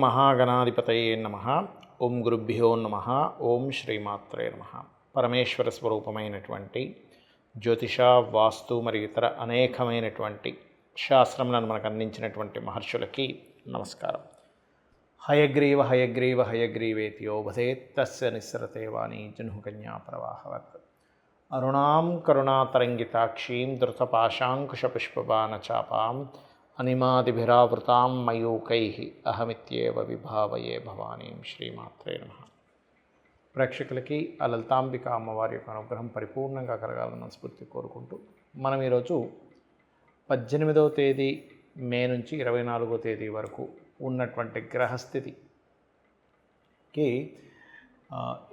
మహాగణాధిపతయే నమః. ఓం గురుభ్యో నమః. ఓం శ్రీమాత్రే నమః. పరమేశ్వర స్వరూపమైనటువంటి జ్యోతిష, వాస్తు మరియు ఇతర అనేకమైనటువంటి శాస్త్రములను మనకు అందించినటువంటి మహర్షులకి నమస్కారం. హయగ్రీవ హయగ్రీవ హయగ్రీవేతియో వదేత్ తస్య నిస్సరతే వాణి జహ్నుకన్యా ప్రవాహవత్. అరుణాం కరుణాతరంగితాక్షీం ధృతపాశాంకుశపుష్పబాణచాపాం అనిమాదిభిరావృతాం మయూకైః అహమిత్యేవ విభావయే భవానీం. శ్రీమాత్రే నమః. ప్రేక్షకులకి ఆ లలితాంబిక అమ్మవారి యొక్క అనుగ్రహం పరిపూర్ణంగా కలగాలని మనస్ఫూర్తి కోరుకుంటూ మనం ఈరోజు 18వ తేదీ మే నుంచి 24వ తేదీ వరకు ఉన్నటువంటి గ్రహస్థితికి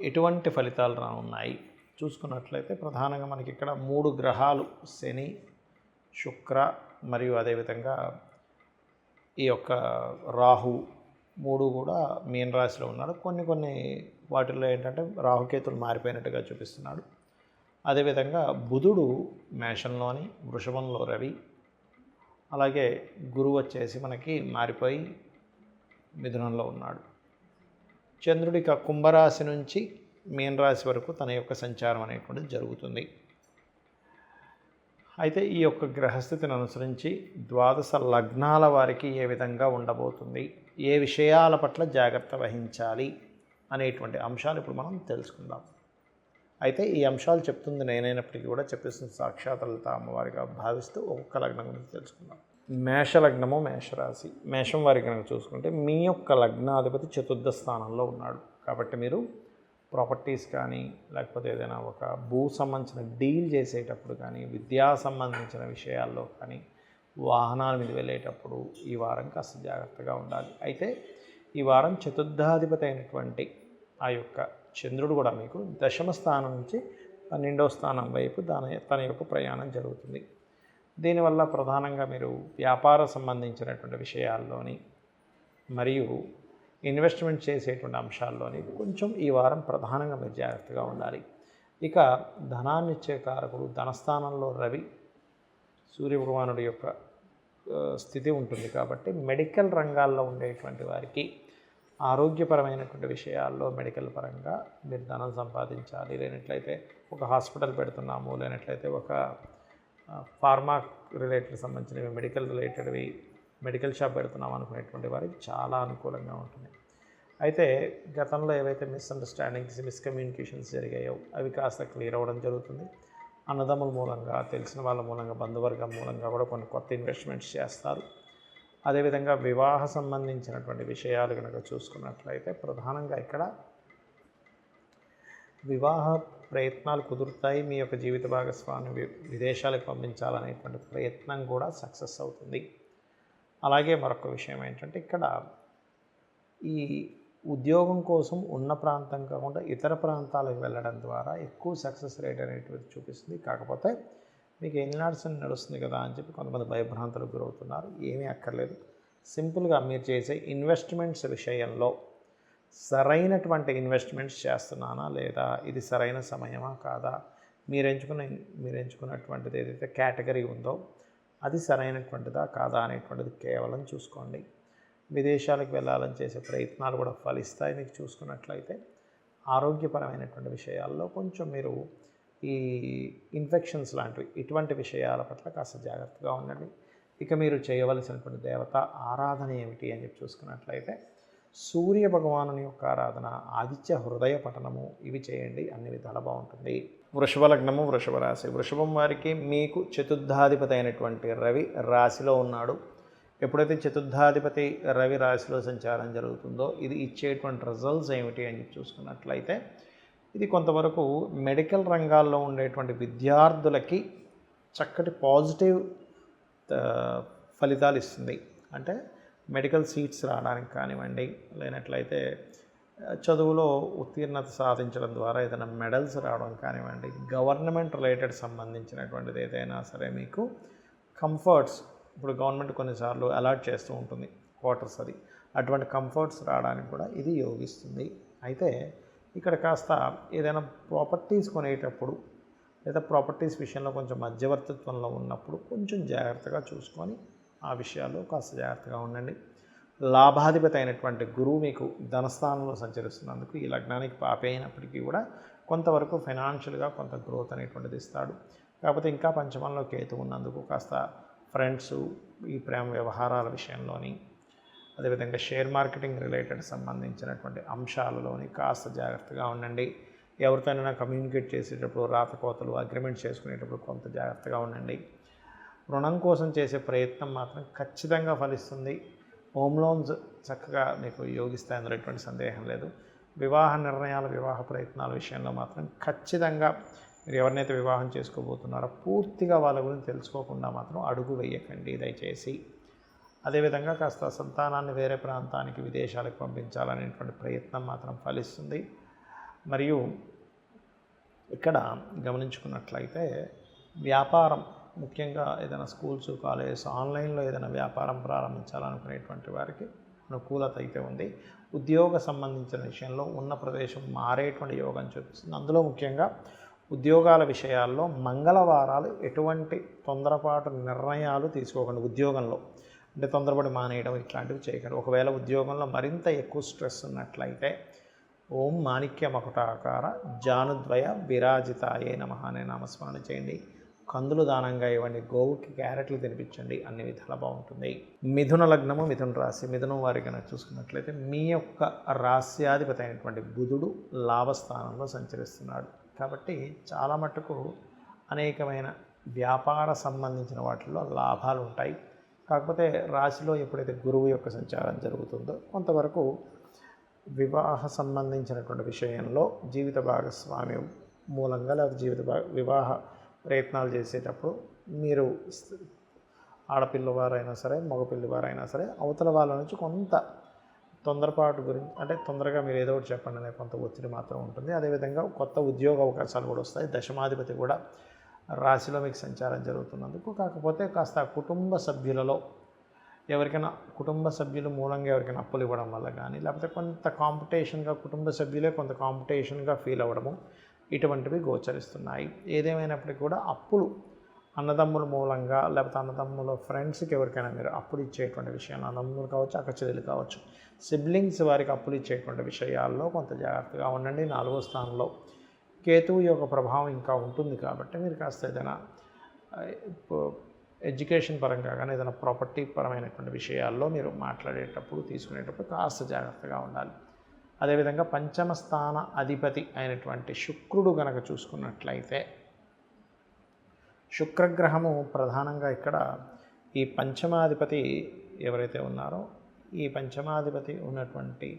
ఎటువంటి ఫలితాలు రానున్నాయి చూసుకున్నట్లయితే ప్రధానంగా మనకి ఇక్కడ 3 గ్రహాలు శని, శుక్ర మరియు అదేవిధంగా ఈ యొక్క రాహు 3 కూడా మీన రాశిలో ఉన్నాడు. కొన్ని వాటిల్లో ఏంటంటే రాహుకేతులు మారిపోయినట్టుగా చూపిస్తున్నాడు. అదేవిధంగా బుధుడు మేషంలోని, వృషభంలో రవి, అలాగే గురువు వచ్చేసి మనకి మారిపోయి మిథునంలో ఉన్నాడు. చంద్రుడిక కుంభరాశి నుంచి మీన రాశి వరకు తన యొక్క సంచారం అనేటువంటిది జరుగుతుంది. అయితే ఈ యొక్క గ్రహస్థితిని అనుసరించి ద్వాదశ లగ్నాల వారికి ఏ విధంగా ఉండబోతుంది, ఏ విషయాల పట్ల జాగ్రత్త వహించాలి అనేటువంటి అంశాలు ఇప్పుడు మనం తెలుసుకుందాం. అయితే ఈ అంశాలు చెప్తుంది నేనైనప్పటికీ కూడా చెప్పేస్తుంది సాక్షాత్ లలిత అమ్మవారిగా భావిస్తూ ఒక్కొక్క లగ్నం గురించి తెలుసుకుందాం. మేషలగ్నము, మేషరాశి. మేషం వారి కనుక చూసుకుంటే మీ యొక్క లగ్నాధిపతి చతుర్థ స్థానంలో ఉన్నాడు. కాబట్టి మీరు ప్రాపర్టీస్ కానీ లేకపోతే ఏదైనా ఒక భూ సంబంధించిన డీల్ చేసేటప్పుడు కానీ, విద్యా సంబంధించిన విషయాల్లో కానీ, వాహనాల మీద వెళ్ళేటప్పుడు ఈ వారం కాస్త జాగ్రత్తగా ఉండాలి. అయితే ఈ వారం చతుర్థాధిపతి అయినటువంటి ఆ యొక్క చంద్రుడు కూడా మీకు దశమ స్థానం నుంచి 12వ స్థానం వైపు తన యొక్క ప్రయాణం జరుగుతుంది. దీనివల్ల ప్రధానంగా మీరు వ్యాపార సంబంధించినటువంటి విషయాల్లోని మరియు ఇన్వెస్ట్మెంట్ చేసేటువంటి అంశాల్లోని కొంచెం ఈ వారం ప్రధానంగా మీరు జాగ్రత్తగా ఉండాలి. ఇక ధనాన్ని ఇచ్చే కారకుడు ధనస్థానంలో రవి, సూర్యభగవానుడి యొక్క స్థితి ఉంటుంది. కాబట్టి మెడికల్ రంగాల్లో ఉండేటువంటి వారికి ఆరోగ్యపరమైనటువంటి విషయాల్లో మెడికల్ పరంగా మీరు ధనం సంపాదించాలి. లేనట్లయితే ఒక హాస్పిటల్ పెడుతున్నాము, లేనట్లయితే ఒక ఫార్మా రిలేటెడ్ సంబంధించినవి, మెడికల్ రిలేటెడ్వి మెడికల్ షాప్ పెడుతున్నాం అనుకునేటువంటి వారికి చాలా అనుకూలంగా ఉంటుంది. అయితే గతంలో ఏవైతే మిస్అండర్స్టాండింగ్స్, మిస్కమ్యూనికేషన్స్ జరిగాయో అవి కాస్త క్లియర్ అవ్వడం జరుగుతుంది. అన్నదమ్ముల మూలంగా, తెలిసిన వాళ్ళ మూలంగా, బంధువర్గం మూలంగా కూడా కొన్ని కొత్త ఇన్వెస్ట్మెంట్స్ చేస్తారు. అదేవిధంగా వివాహ సంబంధించినటువంటి విషయాలు కనుక చూసుకున్నట్లయితే ప్రధానంగా ఇక్కడ వివాహ ప్రయత్నాలు కుదురుతాయి. మీ యొక్క జీవిత భాగస్వామిని విదేశాలకు పంపించాలనేటువంటి ప్రయత్నం కూడా సక్సెస్ అవుతుంది. అలాగే మరొక విషయం ఏంటంటే ఇక్కడ ఈ ఉద్యోగం కోసం ఉన్న ప్రాంతం కాకుండా ఇతర ప్రాంతాలకు వెళ్ళడం ద్వారా ఎక్కువ సక్సెస్ రేట్ అనేటువంటిది చూపిస్తుంది. కాకపోతే మీకు ఎన్లాడ్స్ అని నడుస్తుంది కదా అని చెప్పి కొంతమంది భయభ్రాంతులకు గురవుతున్నారు. ఏమీ అక్కర్లేదు. సింపుల్గా మీరు చేసే ఇన్వెస్ట్మెంట్స్ విషయంలో సరైనటువంటి ఇన్వెస్ట్మెంట్స్ చేస్తున్నానా లేదా, ఇది సరైన సమయమా కాదా, మీరు ఎంచుకున్నటువంటిది ఏదైతే కేటగిరీ ఉందో అది సరైనటువంటిదా కాదా అనేటువంటిది కేవలం చూసుకోండి. విదేశాలకు వెళ్ళాలని చేసే ప్రయత్నాలు కూడా ఫలిస్తాయి. మీకు చూసుకున్నట్లయితే ఆరోగ్యపరమైనటువంటి విషయాల్లో కొంచెం మీరు ఈ ఇన్ఫెక్షన్స్ లాంటివి ఇటువంటి విషయాల పట్ల కాస్త జాగ్రత్తగా ఉండండి. ఇక మీరు చేయవలసినటువంటి దేవత ఆరాధన ఏమిటి అని చెప్పి చూసుకున్నట్లయితే సూర్య భగవానుని యొక్క ఆరాధన, ఆదిత్య హృదయ పఠనము ఇవి చేయండి. అన్ని విధాల బాగుంటుంది. వృషభ లగ్నము, వృషభ రాశి. వృషభం వారికి మీకు చతుర్థాధిపతి అయినటువంటి రవి రాశిలో ఉన్నాడు. ఎప్పుడైతే చతుర్థాధిపతి రవి రాశిలో సంచారం జరుగుతుందో ఇది ఇచ్చేటువంటి రిజల్ట్స్ ఏమిటి అని చూసుకున్నట్లయితే ఇది కొంతవరకు మెడికల్ రంగాల్లో ఉండేటువంటి విద్యార్థులకి చక్కటి పాజిటివ్ ఫలితాలు ఇస్తుంది. అంటే మెడికల్ సీట్స్ రావడానికి కానివ్వండి, లేనట్లయితే చదువులో ఉత్తీర్ణత సాధించడం ద్వారా ఏదైనా మెడల్స్ రావడం కానివ్వండి, గవర్నమెంట్ రిలేటెడ్ సంబంధించినటువంటిది ఏదైనా సరే మీకు కంఫర్ట్స్, ఇప్పుడు గవర్నమెంట్ కొన్నిసార్లు అలాట్ చేస్తూ ఉంటుంది క్వార్టర్స్, అటువంటి కంఫర్ట్స్ రావడానికి కూడా ఇది యోగిస్తుంది. అయితే ఇక్కడ కాస్త ఏదైనా ప్రాపర్టీస్ కొనేటప్పుడు లేదా ప్రాపర్టీస్ విషయంలో కొంచెం మధ్యవర్తిత్వంలో ఉన్నప్పుడు కొంచెం జాగ్రత్తగా చూసుకొని ఆ విషయాల్లో కాస్త జాగ్రత్తగా ఉండండి. లాభాధిపతి అయినటువంటి గురువు మీకు ధనస్థానంలో సంచరిస్తున్నందుకు ఈ లగ్నానికి పాపే అయినప్పటికీ కూడా కొంతవరకు ఫైనాన్షియల్గా కొంత గ్రోత్ అనేటువంటిది ఇస్తాడు. కాకపోతే ఇంకా పంచమంలో కేతు ఉన్నందుకు కాస్త ఫ్రెండ్స్, ఈ ప్రేమ వ్యవహారాల విషయంలోని, అదేవిధంగా షేర్ మార్కెటింగ్ రిలేటెడ్ సంబంధించినటువంటి అంశాలలోని కాస్త జాగ్రత్తగా ఉండండి. ఎవరితోనైనా కమ్యూనికేట్ చేసేటప్పుడు రాతకోతలు అగ్రిమెంట్ చేసుకునేటప్పుడు కొంత జాగ్రత్తగా ఉండండి. రుణం కోసం చేసే ప్రయత్నం మాత్రం ఖచ్చితంగా ఫలిస్తుంది. హోమ్ లోన్స్ చక్కగా మీకు యోగిస్తాయి, అందులో ఎటువంటి సందేహం లేదు. వివాహ నిర్ణయాలు, వివాహ ప్రయత్నాల విషయంలో మాత్రం ఖచ్చితంగా మీరు ఎవరినైతే వివాహం చేసుకోబోతున్నారో పూర్తిగా వాళ్ళ గురించి తెలుసుకోకుండా మాత్రం అడుగు వేయకండి దయచేసి. అదేవిధంగా కాస్త సంతానాన్ని వేరే ప్రాంతానికి, విదేశాలకు పంపించాలనేటువంటి ప్రయత్నం మాత్రం ఫలిస్తుంది. మరియు ఇక్కడ గమనించుకున్నట్లయితే వ్యాపారం, ముఖ్యంగా ఏదైనా స్కూల్స్, కాలేజెస్, ఆన్లైన్లో ఏదైనా వ్యాపారం ప్రారంభించాలనుకునేటువంటి వారికి అనుకూలత అయితే ఉంది. ఉద్యోగ సంబంధించిన విషయంలో ఉన్న ప్రదేశం మారేటువంటి యోగం చూపిస్తుంది. అందులో ముఖ్యంగా ఉద్యోగాల విషయాల్లో మంగళవారాలు ఎటువంటి తొందరపాటు నిర్ణయాలు తీసుకోకండి. ఉద్యోగంలో అంటే తొందరపడి మానేయడం ఇట్లాంటివి చేయకండి. ఒకవేళ ఉద్యోగంలో మరింత ఎక్కువ స్ట్రెస్ ఉన్నట్లయితే ఓం మాణిక్య మకుటాకార జానుద్వయ విరాజితాయే నమః అనే నామస్మరణ చేయండి. కందులు దానంగా ఇవ్వండి. గోవుకి క్యారెట్లు తినిపించండి. అన్ని విధాలా బాగుంటుంది. మిథున లగ్నము, మిథున రాశి. మిథునం వారి కనుక చూసుకున్నట్లయితే మీ యొక్క రాశ్యాధిపతి అయినటువంటి బుధుడు లాభస్థానంలో సంచరిస్తున్నాడు. కాబట్టి చాలా మట్టుకు అనేకమైన వ్యాపార సంబంధించిన వాటిల్లో లాభాలు ఉంటాయి. కాకపోతే రాశిలో ఎప్పుడైతే గురువు యొక్క సంచారం జరుగుతుందో కొంతవరకు వివాహ సంబంధించినటువంటి విషయంలో జీవిత భాగస్వామ్యం మూలంగా లేదా వివాహ ప్రయత్నాలు చేసేటప్పుడు మీరు ఆడపిల్లవారైనా సరే, మగపిల్లవారైనా సరే అవతల వాళ్ళ నుంచి కొంత తొందరపాటు గురించి, అంటే తొందరగా మీరు ఏదో ఒకటి చెప్పండి అనే కొంత ఒత్తిడి మాత్రం ఉంటుంది. అదేవిధంగా కొత్త ఉద్యోగ అవకాశాలు కూడా వస్తాయి. దశమాధిపతి కూడా రాశిలో మీకు సంచారం జరుగుతున్నందుకు. కాకపోతే కాస్త కుటుంబ సభ్యులలో ఎవరికైనా, కుటుంబ సభ్యుల మూలంగా ఎవరికైనా అప్పులు ఇవ్వడం వల్ల కానీ, లేకపోతే కొంత కాంపిటీషన్గా కుటుంబ సభ్యులే కొంత కాంపిటీషన్గా ఫీల్ అవ్వడము ఇటువంటివి గోచరిస్తున్నాయి. ఏదేమైనప్పటికీ కూడా అప్పులు అన్నదమ్ముల మూలంగా, లేకపోతే అన్నదమ్ముల ఫ్రెండ్స్కి ఎవరికైనా మీరు అప్పులు ఇచ్చేటువంటి విషయాలు, అన్నదమ్ములు కావచ్చు, అక్కచెల్లెలు కావచ్చు, సిబ్లింగ్స్ వారికి అప్పులు ఇచ్చేటువంటి విషయాల్లో కొంత జాగ్రత్తగా ఉండండి. 4వ స్థానంలో కేతువు యొక్క ప్రభావం ఇంకా ఉంటుంది కాబట్టి మీరు కాస్త ఏదైనా ఎడ్యుకేషన్ పరంగా కానీ ఏదైనా ప్రాపర్టీ పరమైనటువంటి విషయాల్లో మీరు మాట్లాడేటప్పుడు, తీసుకునేటప్పుడు కాస్త జాగ్రత్తగా ఉండాలి. అదేవిధంగా పంచమ స్థాన అధిపతి అయినటువంటి శుక్రుడు కనుక చూసుకున్నట్లయితే, శుక్రగ్రహము ప్రధానంగా ఇక్కడ ఈ పంచమాధిపతి ఎవరైతే ఉన్నారో ఈ పంచమాధిపతి ఉన్నటువంటి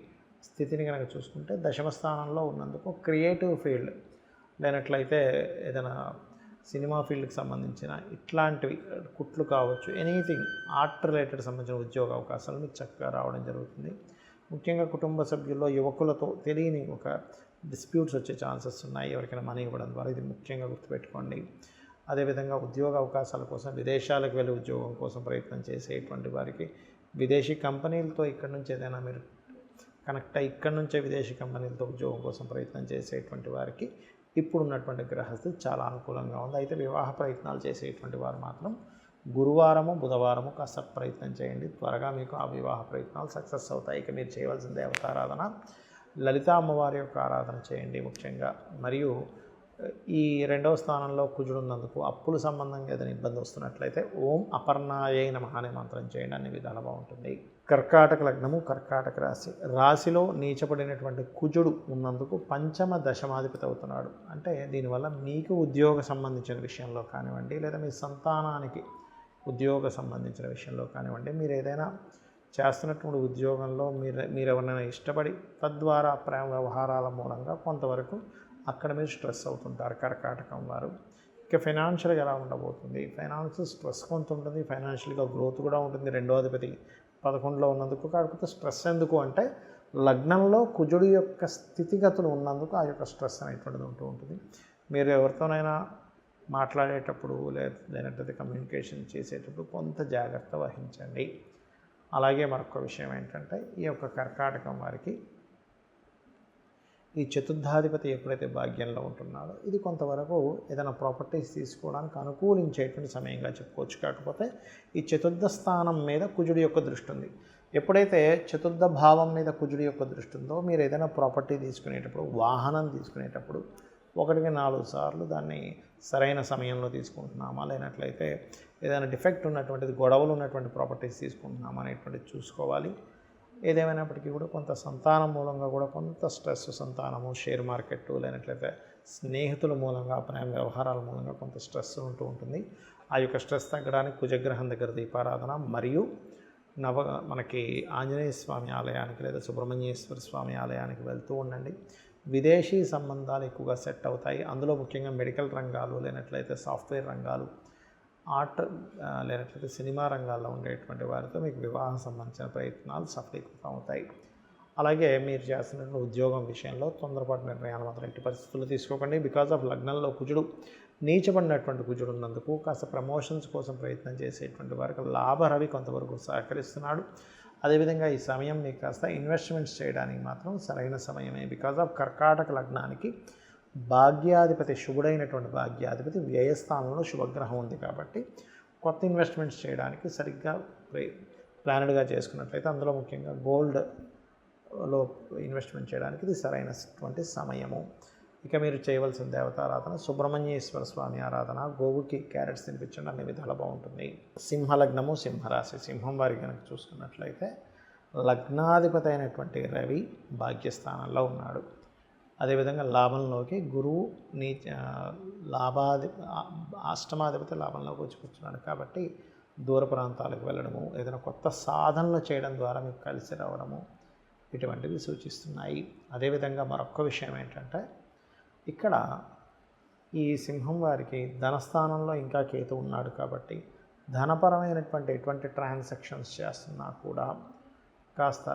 స్థితిని కనుక చూసుకుంటే దశమ స్థానంలో ఉన్నందుకు క్రియేటివ్ ఫీల్డ్ లేనట్లయితే ఏదైనా సినిమా ఫీల్డ్కి సంబంధించిన ఇట్లాంటివి, కుట్లు కావచ్చు, ఎనీథింగ్ ఆర్ట్ రిలేటెడ్ సంబంధించిన ఉద్యోగ అవకాశాలు మీకు చక్కగా రావడం జరుగుతుంది. ముఖ్యంగా కుటుంబ సభ్యుల్లో యువకులతో తెలియని ఒక డిస్ప్యూట్స్ వచ్చే ఛాన్సెస్ ఉన్నాయి ఎవరికైనా మనీ ఇవ్వడం ద్వారా. ఇది ముఖ్యంగా గుర్తుపెట్టుకోండి. అదేవిధంగా ఉద్యోగ అవకాశాల కోసం విదేశాలకు వెళ్ళి ఉద్యోగం కోసం ప్రయత్నం చేసేటువంటి వారికి విదేశీ కంపెనీలతో ఇక్కడి నుంచి ఏదైనా మీరు కనెక్ట్ అయ్యి ఇక్కడి నుంచే విదేశీ కంపెనీలతో ఉద్యోగం కోసం ప్రయత్నం చేసేటువంటి వారికి ఇప్పుడు ఉన్నటువంటి గ్రహస్థితి చాలా అనుకూలంగా ఉంది. అయితే వివాహ ప్రయత్నాలు చేసేటువంటి వారు మాత్రం గురువారము, బుధవారము కాస్త ప్రయత్నం చేయండి. త్వరగా మీకు ఆ వివాహ ప్రయత్నాలు సక్సెస్ అవుతాయి. ఇక మీరు చేయవలసిన దేవతారాధన లలితా అమ్మవారి యొక్క ఆరాధన చేయండి ముఖ్యంగా. మరియు ఈ 2వ స్థానంలో కుజుడు ఉన్నందుకు అప్పుల సంబంధంగా ఏదైనా ఇబ్బంది వస్తున్నట్లయితే ఓం అపర్ణాయై నమః అనే మంత్రం చేయండి. అన్ని విధాలు బాగుంటుంది. కర్కాటక లగ్నము, కర్కాటక రాశి. రాశిలో నీచపడినటువంటి కుజుడు ఉన్నందుకు పంచమ దశమాధిపతి అవుతున్నాడు. అంటే దీనివల్ల మీకు ఉద్యోగ సంబంధించిన విషయంలో కానివ్వండి, లేదా మీ సంతానానికి ఉద్యోగ సంబంధించిన విషయంలో కానివ్వండి, మీరు ఏదైనా చేస్తున్నటువంటి ఉద్యోగంలో మీరు ఎవరైనా ఇష్టపడి తద్వారా ప్రేమ వ్యవహారాల మూలంగా కొంతవరకు అక్కడ మీరు స్ట్రెస్ అవుతుంటారు కర్కాటకం వారు. ఇక ఫైనాన్షియల్గా ఎలా ఉండబోతుంది? ఫైనాన్స్ స్ట్రెస్ కొంత ఉంటుంది, ఫైనాన్షియల్గా గ్రోత్ కూడా ఉంటుంది. 2వ అధిపతి 11లో ఉన్నందుకు. కాకపోతే స్ట్రెస్ ఎందుకు అంటే లగ్నంలో కుజుడు యొక్క స్థితిగతులు ఉన్నందుకు ఆ యొక్క స్ట్రెస్ అనేటువంటిది ఉంటూ ఉంటుంది. మీరు ఎవరితోనైనా మాట్లాడేటప్పుడు లేదంటే కమ్యూనికేషన్ చేసేటప్పుడు కొంత జాగ్రత్త వహించండి. అలాగే మరొక విషయం ఏంటంటే ఈ యొక్క కర్కాటకం వారికి ఈ చతుర్థాధిపతి ఎప్పుడైతే భాగ్యంలో ఉంటున్నాడో ఇది కొంతవరకు ఏదైనా ప్రాపర్టీస్ తీసుకోవడానికి అనుకూలించేటువంటి సమయంగా చెప్పుకోవచ్చు. కాకపోతే ఈ చతుర్థ స్థానం మీద కుజుడి యొక్క దృష్టి ఉంది. ఎప్పుడైతే చతుర్థ భావం మీద కుజుడి యొక్క దృష్టి ఉందో మీరు ఏదైనా ప్రాపర్టీ తీసుకునేటప్పుడు, వాహనం తీసుకునేటప్పుడు 1-4 సార్లు దాన్ని సరైన సమయంలో తీసుకుంటున్నామా, లేనట్లయితే ఏదైనా డిఫెక్ట్ ఉన్నటువంటిది, గొడవలు ఉన్నటువంటి ప్రాపర్టీస్ తీసుకుంటున్నామా అనేటువంటిది చూసుకోవాలి. ఏదేమైనప్పటికీ కూడా కొంత సంతానం మూలంగా కూడా కొంత స్ట్రెస్, సంతానము, షేర్ మార్కెట్, లేనట్లయితే స్నేహితుల మూలంగా, ప్రేమ వ్యవహారాల మూలంగా కొంత స్ట్రెస్ ఉంటూ ఉంటుంది. ఆ యొక్క స్ట్రెస్ తగ్గడానికి కుజగ్రహం దగ్గర దీపారాధన మరియు మనకి ఆంజనేయ స్వామి ఆలయానికి లేదా సుబ్రహ్మణ్యేశ్వర స్వామి ఆలయానికి వెళ్తూ ఉండండి. విదేశీ సంబంధాలు ఎక్కువగా సెట్ అవుతాయి. అందులో ముఖ్యంగా మెడికల్ రంగాలు, లేనట్లయితే సాఫ్ట్వేర్ రంగాలు, ఆర్ట్, లేనట్లయితే సినిమా రంగాల్లో ఉండేటువంటి వారితో మీకు వివాహం సంబంధించిన ప్రయత్నాలు సఫలీకృతం అవుతాయి. అలాగే మీరు చేస్తున్న ఉద్యోగం విషయంలో తొందరపాటు నిర్ణయాలు మాత్రం ఎట్టి పరిస్థితుల్లో తీసుకోకండి. బికాజ్ ఆఫ్ లగ్నంలో కుజుడు, నీచబడినటువంటి కుజుడు ఉన్నందుకు కాస్త ప్రమోషన్స్ కోసం ప్రయత్నం చేసేటువంటి వారికి లాభరవి కొంతవరకు సహకరిస్తున్నాడు. అదేవిధంగా ఈ సమయం మీకు కాస్త ఇన్వెస్ట్మెంట్స్ చేయడానికి మాత్రం సరైన సమయమే. బికాజ్ ఆఫ్ కర్కాటక లగ్నానికి భాగ్యాధిపతి, శుభుడైనటువంటి భాగ్యాధిపతి వ్యయస్థానంలో శుభగ్రహం ఉంది కాబట్టి కొత్త ఇన్వెస్ట్మెంట్స్ చేయడానికి సరిగ్గా ప్లానెడ్గా చేసుకున్నట్లయితే, అందులో ముఖ్యంగా గోల్డ్లో ఇన్వెస్ట్మెంట్ చేయడానికి ఇది సరైనటువంటి సమయము. ఇక మీరు చేయవలసిన దేవతారాధన సుబ్రహ్మణ్యేశ్వర స్వామి ఆరాధన, గోవుకి క్యారెట్స్ తినిపించండి, అన్ని విధాలు బాగుంటుంది. సింహలగ్నము, సింహరాశి. సింహం వారి కనుక చూసుకున్నట్లయితే లగ్నాధిపతి అయినటువంటి రవి భాగ్యస్థానంలో ఉన్నాడు. అదేవిధంగా లాభంలోకి గురువు అష్టమాధిపతి లాభంలోకి వచ్చి కూర్చున్నాడు కాబట్టి దూర ప్రాంతాలకు వెళ్ళడము, ఏదైనా కొత్త సాధనలు చేయడం ద్వారా మీకు కలిసి రావడము, ఇటువంటివి సూచిస్తున్నాయి. అదేవిధంగా మరొక విషయం ఏంటంటే, ఇక్కడ ఈ సింహం వారికి ధనస్థానంలో ఇంకా కేతు ఉన్నాడు కాబట్టి ధనపరమైనటువంటి ఎటువంటి ట్రాన్సాక్షన్స్ చేస్తున్నా కూడా కాస్త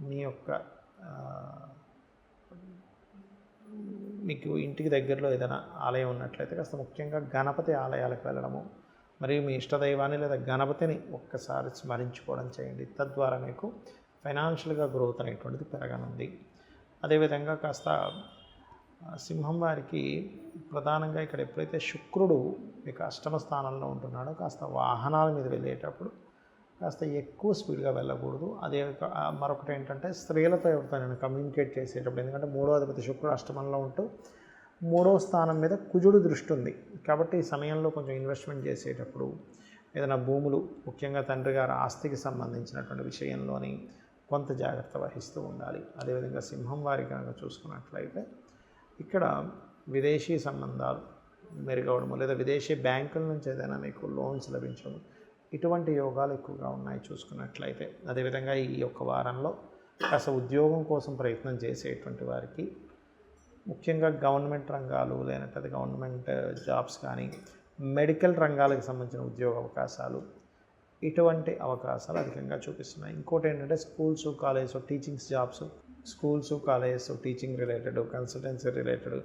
మీ యొక్క మీకు ఇంటికి దగ్గరలో ఏదైనా ఆలయం ఉన్నట్లయితే కాస్త ముఖ్యంగా గణపతి ఆలయాలకు వెళ్ళడము, మరియు మీ ఇష్టదైవాన్ని లేదా గణపతిని ఒక్కసారి స్మరించుకోవడం చేయండి. తద్వారా మీకు ఫైనాన్షియల్గా గ్రోత్ అనేటువంటిది పెరగనుంది. అదేవిధంగా కాస్త సింహం వారికి ప్రధానంగా ఇక్కడ ఎప్పుడైతే శుక్రుడు మీకు అష్టమ స్థానంలో ఉంటున్నాడో కాస్త వాహనాల మీద వెళ్ళేటప్పుడు కాస్త ఎక్కువ స్పీడ్గా వెళ్ళకూడదు. అదే మరొకటి ఏంటంటే, స్త్రీలతో ఎవరితో నేను కమ్యూనికేట్ చేసేటప్పుడు, ఎందుకంటే 3వ అధిపతి శుక్రుడు అష్టమంలో ఉంటూ 3వ స్థానం మీద కుజుడు దృష్టి ఉంది కాబట్టి ఈ సమయంలో కొంచెం ఇన్వెస్ట్మెంట్ చేసేటప్పుడు ఏదైనా భూములు, ముఖ్యంగా తండ్రి గారి ఆస్తికి సంబంధించినటువంటి విషయంలోని కొంత జాగ్రత్త వహిస్తూ ఉండాలి. అదేవిధంగా సింహం వారి కనుక చూసుకున్నట్లయితే ఇక్కడ విదేశీ సంబంధాలు మెరుగవడము, లేదా విదేశీ బ్యాంకుల నుంచి ఏదైనా మీకు లోన్స్ లభించడం, ఇటువంటి యోగాలు ఎక్కువగా ఉన్నాయి చూసుకున్నట్లయితే. అదేవిధంగా ఈ యొక్క వారంలో కాస్త ఉద్యోగం కోసం ప్రయత్నం చేసేటువంటి వారికి, ముఖ్యంగా గవర్నమెంట్ రంగాలు, లేనట్లయితే గవర్నమెంట్ జాబ్స్ కానీ, మెడికల్ రంగాలకు సంబంధించిన ఉద్యోగ అవకాశాలు, ఇటువంటి అవకాశాలు అధికంగా చూపిస్తున్నాయి. ఇంకోటి ఏంటంటే, schools, colleges, teachings jobs, schools, colleges, teaching related, consultancy related,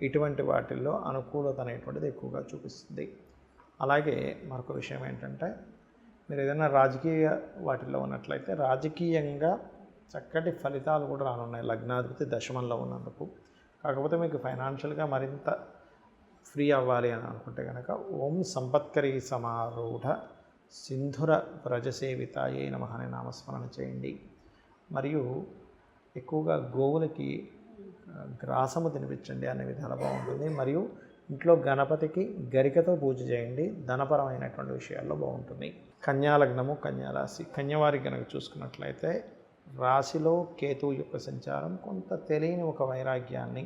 ఇటువంటి వాటిల్లో అనుకూలత అనేటువంటిది ఎక్కువగా చూపిస్తుంది. అలాగే మరొక విషయం ఏంటంటే, మీరు ఏదైనా రాజకీయ వాటిల్లో ఉన్నట్లయితే రాజకీయంగా చక్కటి ఫలితాలు కూడా రానున్నాయి లగ్నాధిపతి దశమంలో ఉన్నందుకు. కాకపోతే మీకు ఫైనాన్షియల్గా మరింత ఫ్రీ అవ్వాలి అని అనుకుంటే కనుక ఓం సంపత్కరీ సమారూఢ సింధుర వ్రజసేవితాయే నమః అనే నామస్మరణ చేయండి. మరియు ఎక్కువగా గోవులకి గ్రాసము తినిపించండి, అనే విధాలు బాగుంటుంది. మరియు ఇంట్లో గణపతికి గరికతో పూజ చేయండి, ధనపరమైనటువంటి విషయాల్లో బాగుంటుంది. కన్యాలగ్నము, కన్యారాశి. కన్యవారికి కనుక చూసుకున్నట్లయితే రాశిలో కేతువు యొక్క సంచారం కొంత తెలియని ఒక వైరాగ్యాన్ని,